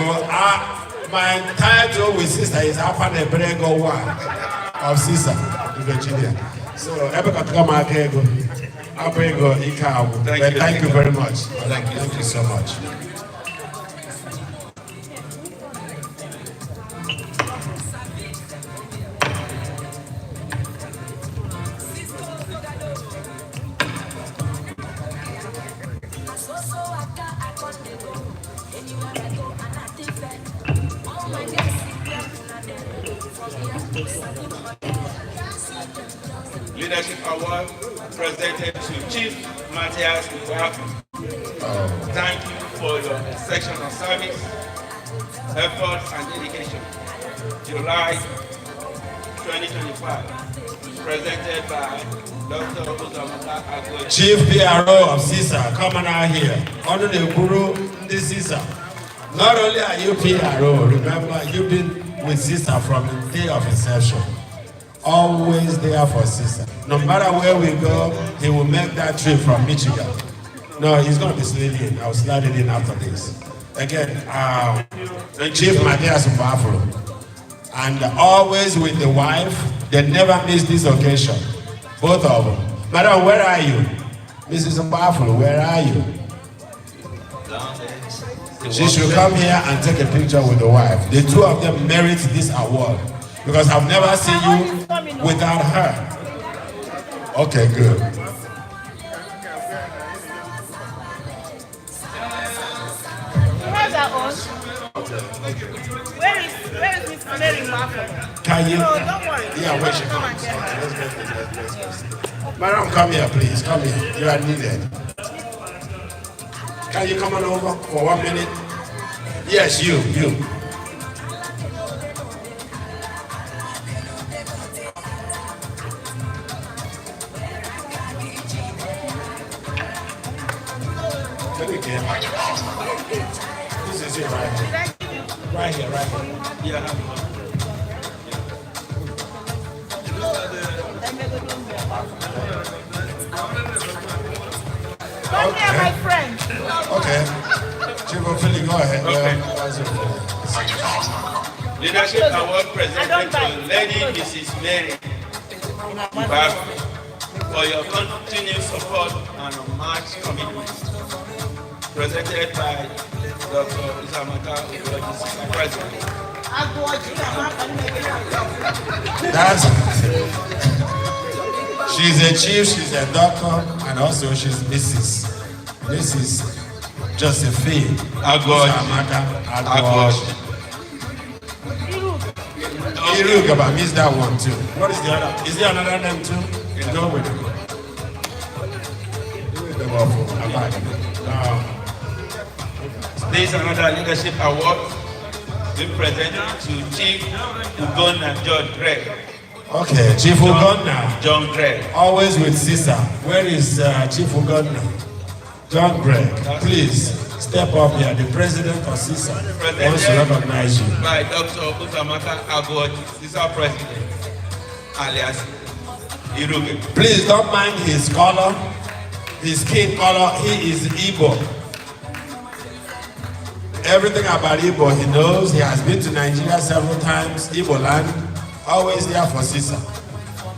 My title with sister is Apanebrego one of sister in Virginia. So, thank you very much. Thank you so much. Leadership Award presented to Chief Matthias Iwaku. Thank you for your exceptional service, efforts, and dedication. July 2025, presented by Dr. Uzamaka Agwe. Chief PRO of CISA, coming out here. Under the Guru, this CISA. Not only are you PRO, remember you've been with CISA from the day of inception. Always there for sister. No matter where we go, he will make that trip from Michigan. No, he's going to be sliding in. I'll slide it in after this. Again, the Chief Matthias Mbafro. And always with the wife, they never miss this occasion. Both of them. Madam, where are you? Mrs. Mbafro, where are you? She should come here and take a picture with the wife. The two of them merit this award. Because I've never seen you without her. Okay, good. Where is Miss Mary Marco? Can you? No, don't worry. Yeah, where she comes. Madam, come here, please. Come here. You are needed. Can you come on over for 1 minute? Yes, you. This is it right here. Right here. Yeah. Come here, my friend. Okay. Chief Philly, go ahead. Okay. Leadership Award presented to Lady Mrs. Mary Iwaku for your continued support and unmatched commitment. Presented by Dr. Uzamaka Agwe, President. She's a chief, she's a doctor, and also she's Mrs. Josephine Agwe. Irug, but I missed that one too. What is the other? Is there another name too? Go with it. This is another leadership award being presented to Chief Ugonna John Gregg. Okay, Chief Ugonna. John Gregg. Always with Caesar. Where is Chief Ugonna? John Gregg. Please step up here. The president of Caesar wants to recognize you. By Dr. Uzamaka Agwe, Caesar President, alias Iruge. Please don't mind his color, his skin color. He is Igbo. Everything about Igbo he knows. He has been to Nigeria several times. Ebuland, always there for Caesar.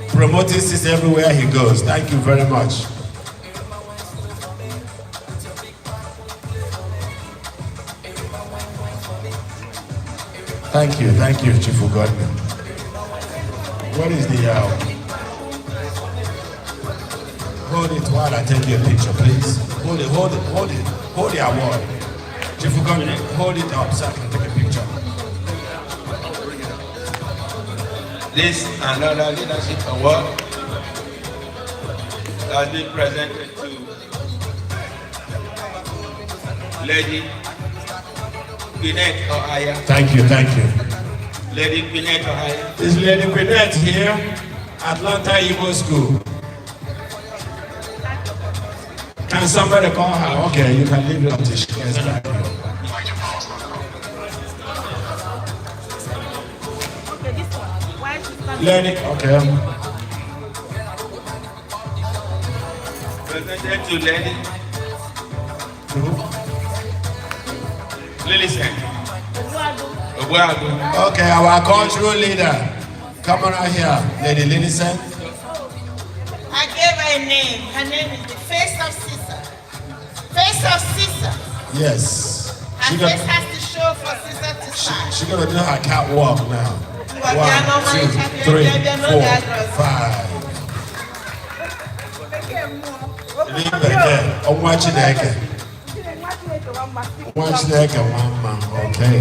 Promoting Caesar everywhere he goes. Thank you very much. Thank you, Chief Ugonna. What is the hold it while I take your picture, please. Hold the award. Chief Ugonna, hold it up so I can take a picture. This another leadership award has been presented to Lady Gwyneth Ohaya. Thank you, thank you. Lady Gwyneth Ohaya. Is Lady Gwyneth here? Atlanta Igbo School. Can somebody call her? Okay, you can leave it until she gets back here. Okay, this one. Why is she standing? Lady, okay. Presented to Lady Lillicent Obuagu. Okay, our cultural leader. Come on out here, Lady Lillicent. I gave her a name. Her name is the Face of Caesar. Face of Caesar. Yes. Her face has to show for Caesar to shine. She's gonna do her catwalk now. But they are not 1, 2, money 3, they are not 4, that gross. 5. I'm watching that. Watch that one. Okay.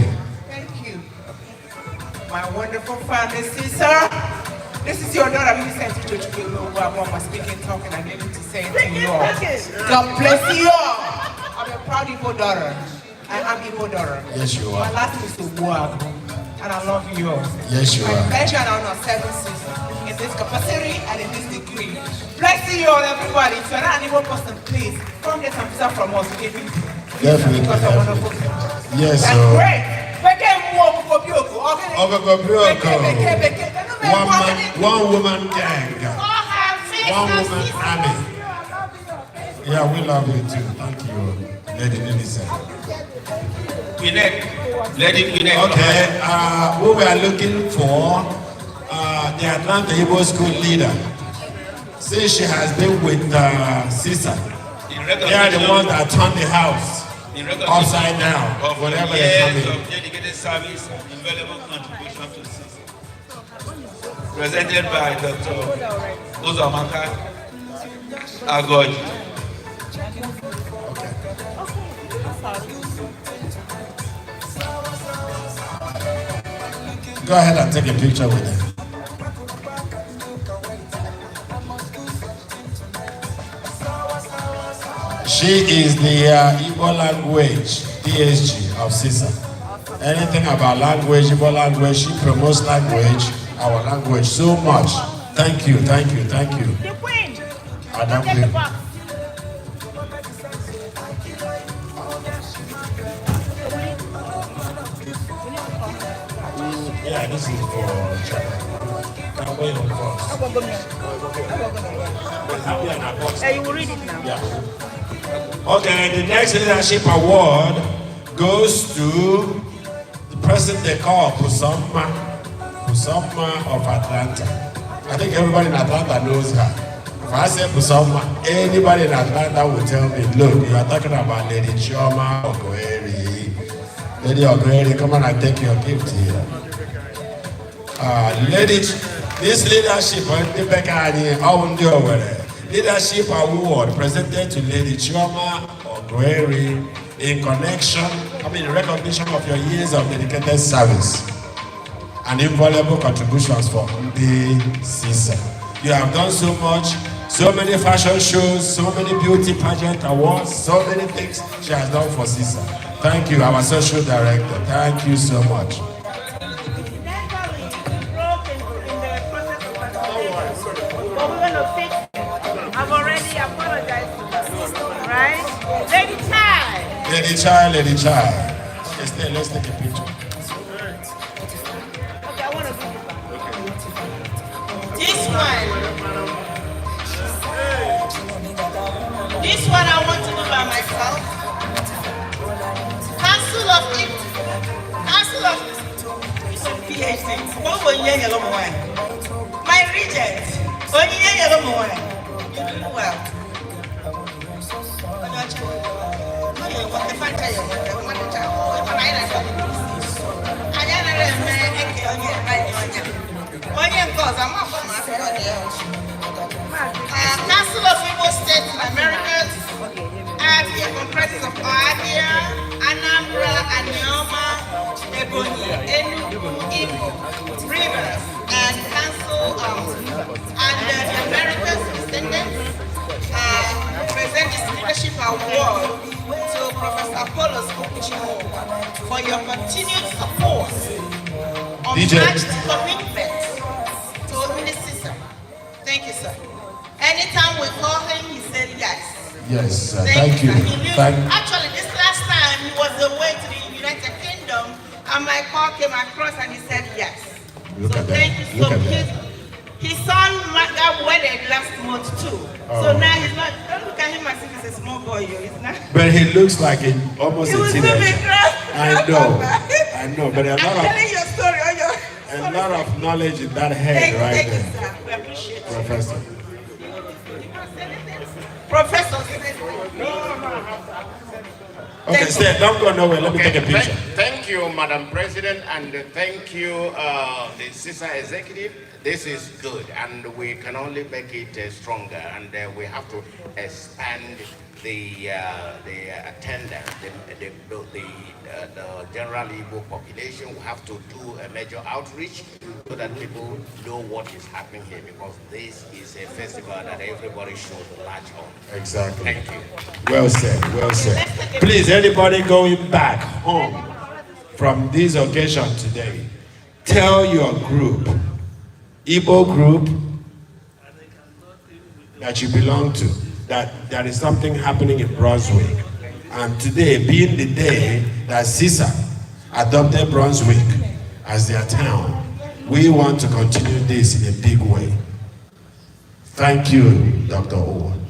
Thank you. My wonderful family, Caesar. This is your daughter, Millicent Mama speaking, talking. I need to say it to you all. God bless you all. I'm a proud Igbo daughter. I am Igbo daughter. Yes, you My are. last name is Obuagu, and I love you all. Yes, you I are. pleasure and honor serving Caesar in this capacity and in this degree. Bless you all, everybody. If you're not an Igbo person, please come get some stuff from us. Definitely. Because I'm wonderful. Yes, That's sir. great. One woman gang. One woman army. Yeah, we love you too. Thank you, Lady Lillicent. Lady Gwyneth. Okay, we were looking for the Atlanta Igbo School leader. Since she has been with Caesar, they are the ones that turn the house upside down. Whatever they come in. Of dedicated service and invaluable contribution to CISA. Presented by Dr. Uzamaka Agoji. Go ahead and take a picture with them. She is the Igbo language DSG of CISA. Anything about language, Igbo language, she promotes language, our language so much. Thank you, thank you, thank you. The queen. Adam Get the Queen. box. Yeah, this is for China. I'm going on first. Hey, you will read it now. Yeah. Okay, the next leadership award goes to the person they call Pusama of Atlanta. I think everybody in Atlanta knows her. If I say Pusama, anybody in Atlanta will tell me, look, you are talking about Lady Chioma Okoeri. Lady Okoeri, come on and take your gift here. This leadership leadership award presented to Lady Chioma Okoeri in recognition of your years of dedicated service and invaluable contributions for the CISA. You have done so much, so many fashion shows, so many beauty pageant awards, so many things she has done for CISA. Thank you, our social director. Thank you so much. I've already apologized to her, right? Lady Child. Lady Child. Let's take a picture. Okay, I want to bring it back. This one I want to do by myself. Council of PhD. My regent. Well. Council of Igbo States in Americas, Abia comprises of Abia, Anambra, Anioma, Ebonyi, Enugu, Imo, Rivers, and Council and the Americas descendants you for your continued support, unmatched commitment to Minister. Thank you, sir. Anytime we call him, he said yes. Yes, thank you. Actually, this last time he was away to the United Kingdom, and my call came across and he said yes. Look so at thank that. you Look so at much. that. His son got wedded last month too. Oh. So now he's not, don't look at him as if he's a small boy. He's not. But he looks like almost a teenager. I know, but I'm telling your story. A lot of knowledge in that head right there. You, sir. We appreciate it. Professor. Professor. Okay, stay. Don't go nowhere. Let me take a picture. Thank you, Madam President, and thank you, the CISA executive. This is good, and we can only make it stronger, and we have to expand the attendance, the general Igbo population. We have to do a major outreach so that people know what is happening here, because this is a festival that everybody should latch on. Exactly. Thank you. Well said, well said. Please, anybody going back home from this occasion today, tell your group, Igbo group, that you belong to, that there is something happening in Brunswick. And today, being the day that CISA adopted Brunswick as their town, we want to continue this in a big way. Thank you, Dr. Owen.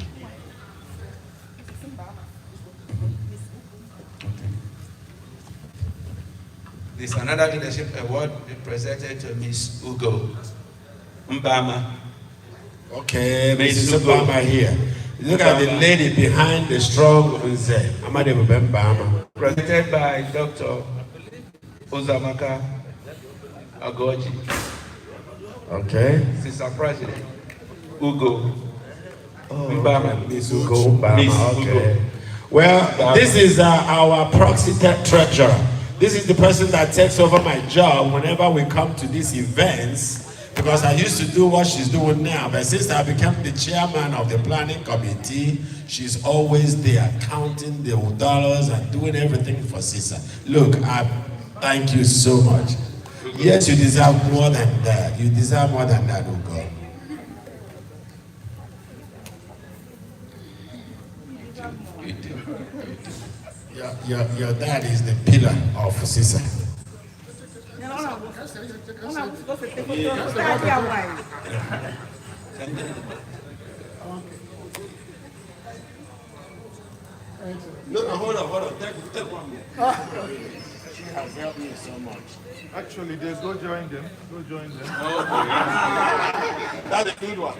There's another leadership award presented to Miss Ugo Mbama. Okay, Mrs. Obama here. Look at the lady behind the strong Nze. Presented by Dr. Uzamaka Agoji. Okay. Sister President Ugo Mbama. Miss Ugo Mbama. Okay. Well, this is our proxy treasurer. This is the person that takes over my job whenever we come to these events. Because I used to do what she's doing now, but since I became the chairman of the planning committee, she's always there counting the dollars and doing everything for CISA. Look, I thank you so much. Yes, you deserve more than that. You deserve more than that, Ugo. Your dad is the pillar of CISA. No, hold on. Take 1 minute. She has helped me so much. Actually, they go join them. That's a good one.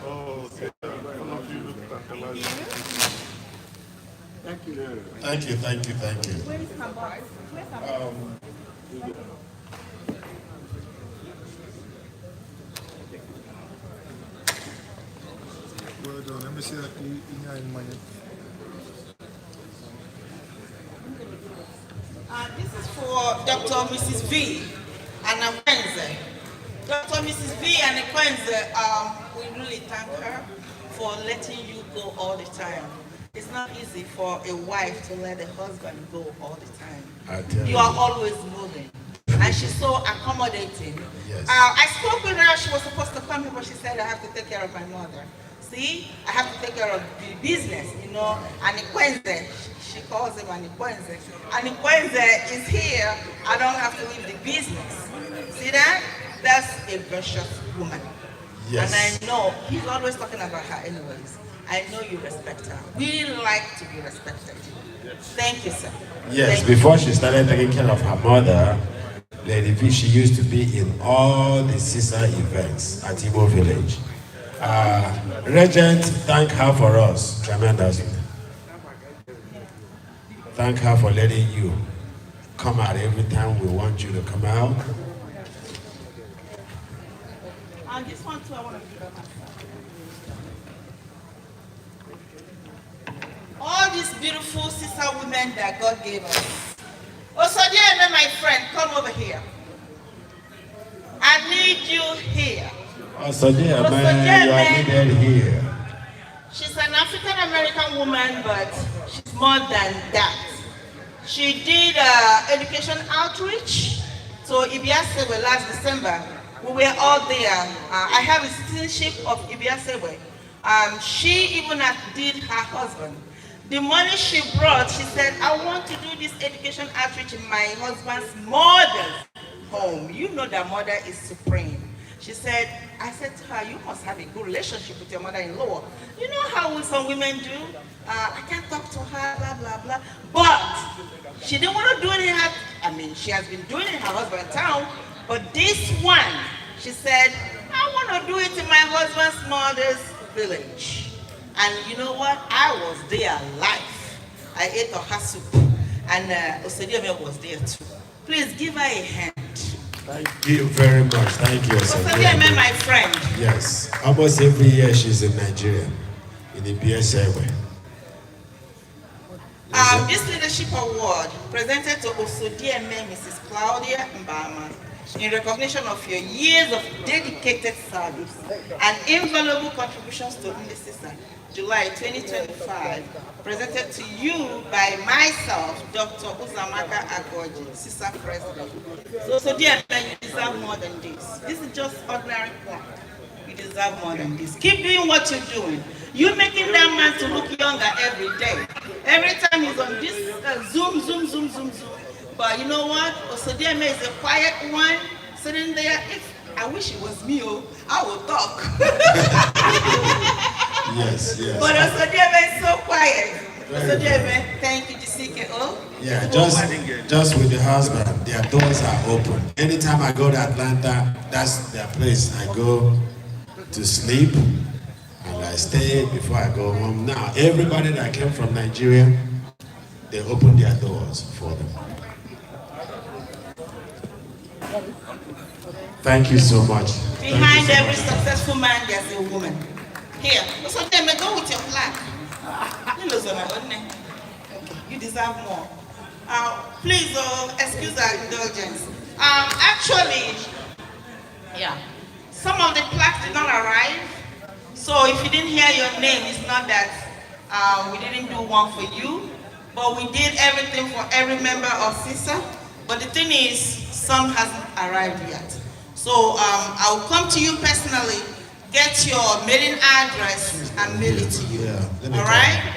Oh, okay. All of you look tantalizing. Thank you. Where is my box? Where's my box? Well done. Let me see that in my This is for Dr. Mrs. V and Akwenze. Dr. Mrs. V and Akwenze, we really thank her for letting you go all the time. It's not easy for a wife to let a husband go all the time. You are always moving. And she's so accommodating. Yes. I spoke with her, she was supposed to come here, but she said, I have to take care of my mother. See, I have to take care of the business, you know. And Ikwenze, she calls him Anikwenze. Anikwenze is here, I don't have to leave the business. See that? That's a virtuous woman. Yes. And I know, he's always talking about her anyways. I know you respect her. We like to be respected. Thank you, sir. Yes, before she started taking care of her mother, Lady V, she used to be in all the CISA events at Igbo Village. Regent, thank her for us tremendously. Thank her for letting you come out every time we want you to come out. And this one too, I want to give her myself. All these beautiful sister women that God gave us. Osodieme, my friend, come over here. I need you here. Osodieme, you are needed here. She's an African-American woman, but she's more than that. She did education outreach. So Ibiasewe last December, we were all there. I have a citizenship of Ibiasewe. She even did her husband. The money she brought, she said, I want to do this education outreach in my husband's mother's home. You know that mother is supreme. She said, I said to her, you must have a good relationship with your mother-in-law. You know how some women do? I can't talk to her, blah, blah, blah. But she didn't want to do it in her, she has been doing it in her husband's town. But this one, she said, I want to do it in my husband's mother's village. And you know what? I was there live. I ate her soup. And Osodieme was there too. Please give her a hand. Thank you very much. Thank you, Osodieme, my friend. Yes. Almost every year she's in Nigeria, in the BSA way. This leadership award presented to Osodieme Mrs. Claudia Mbama in recognition of your years of dedicated service and invaluable contributions to Indisisa, July 2025, presented to you by myself, Dr. Uzamaka Agoji, CISA President. So dear men, you deserve more than this. This is just ordinary plaque. You deserve more than this. Keep doing what you're doing. You're making that man to look younger every day. Every time he's on this Zoom. But you know what? Osodieme is a quiet one, sitting there. If I wish it was me, I would talk. Yes. But Osodieme is so quiet. Osodieme, thank you, GCKO. Yeah, just with the husband, their doors are open. Anytime I go to Atlanta, that's their place. I go to sleep and I stay before I go home. Now, everybody that came from Nigeria, they open their doors for them. Thank you so much. Behind every successful man, there's a woman. Here, Osodieme, go with your flag. You deserve more. Please excuse our indulgence. Actually, some of the plaques did not arrive. So if you didn't hear your name, it's not that we didn't do one for you, but we did everything for every member of CISA. But the thing is, some hasn't arrived yet. So I'll come to you personally, get your mailing address, and mail it to you. All right?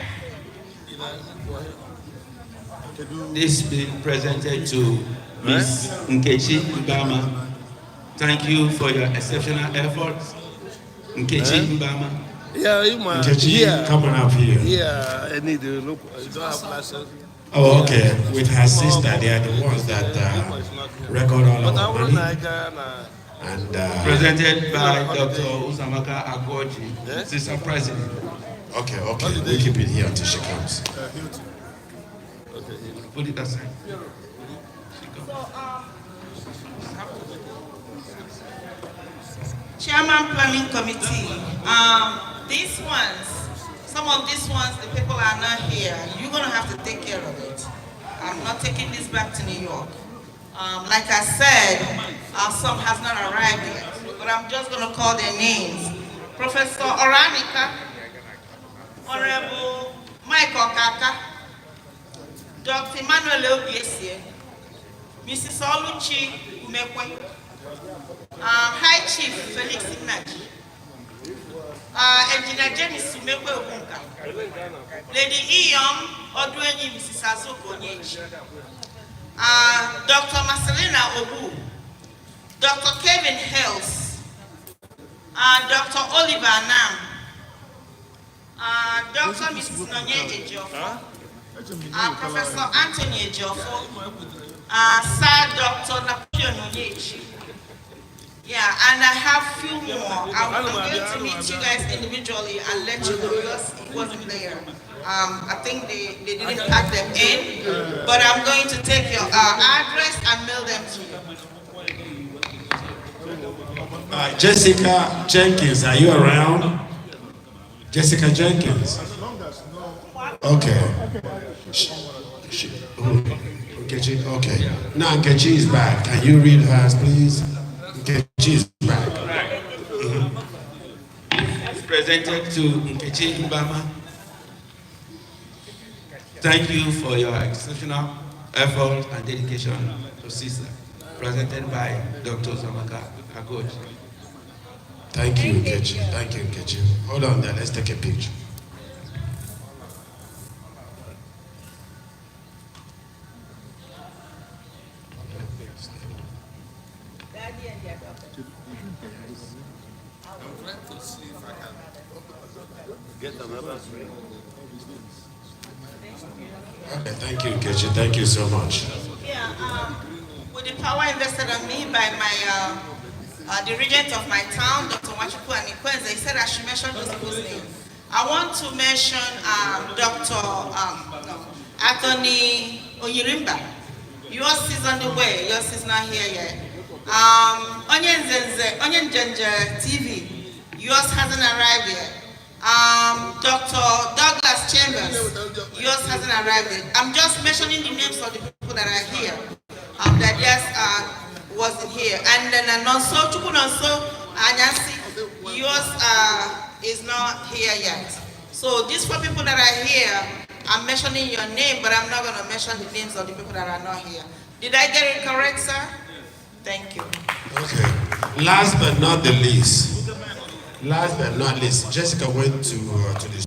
This being presented to Ms. Nkechi Mbama. Thank you for your exceptional efforts. Nkechi Mbama. Nkechi, come on up here. Yeah, I need to look. You don't have license. Oh, okay. With her sister, they are the ones that record all of our money. And presented by Dr. Uzamaka Agoji, CISA President. Okay. We keep it here until she comes. Put it aside. Chairman Planning Committee. Some of these ones, the people are not here. You're gonna have to take care of it. I'm not taking this back to New York. Like I said, some has not arrived yet, but I'm just gonna call their names. Professor Oranika, Honorable Michael Kaka, Dr. Emmanuel Obiesie, Mrs. Oluchi Umekwe, High Chief Felix Inaji, Engineer Jenny Sumekwe Ogunka, Lady Iyom Odwenyi Mrs. Azoko Onyechi, Dr. Marcelina Obu, Dr. Kevin Hales, Dr. Oliver Nam, Dr. Mrs. Njenje Ejiofor, Professor Anthony Ejiofor, Sir Dr. Napoleon Onyechi. Yeah, and I have a few more. I'm going to meet you guys individually and let you know because it wasn't there. I think they didn't pack them in, but I'm going to take your address and mail them to you. Jessica Jenkins, are you around? Jessica Jenkins. Okay. Nkechi, okay. Now Nkechi is back. Can you read hers, please? Nkechi is back. It's presented to Nkechi Mbama. Thank you for your exceptional effort and dedication to CISA, presented by Dr. Zamaka Agoj. Thank you, Nkechi. Thank you, Nkechi. Hold on there. Let's take a picture. I'm trying to see if I can get another screen. Okay, thank you, Nkechi. Thank you so much. Yeah, with the power invested on me by my the regent of my town, Dr. Wachuku and Ikwenze, he said I should mention those people's names. I want to mention Anthony Oyirimba. Yours is on the way. Yours is not here yet. Njenje TV. Yours hasn't arrived yet. Dr. Douglas Chambers. Yours hasn't arrived yet. I'm just mentioning the names of the people that are here. That yes wasn't here. And then Nonso Chukunonso Anyasi. Yours is not here yet. So these 4 people that are here, I'm mentioning your name, but I'm not going to mention the names of the people that are not here. Did I get it correct, sir? Thank you. Okay. Last but not the least. Jessica went to the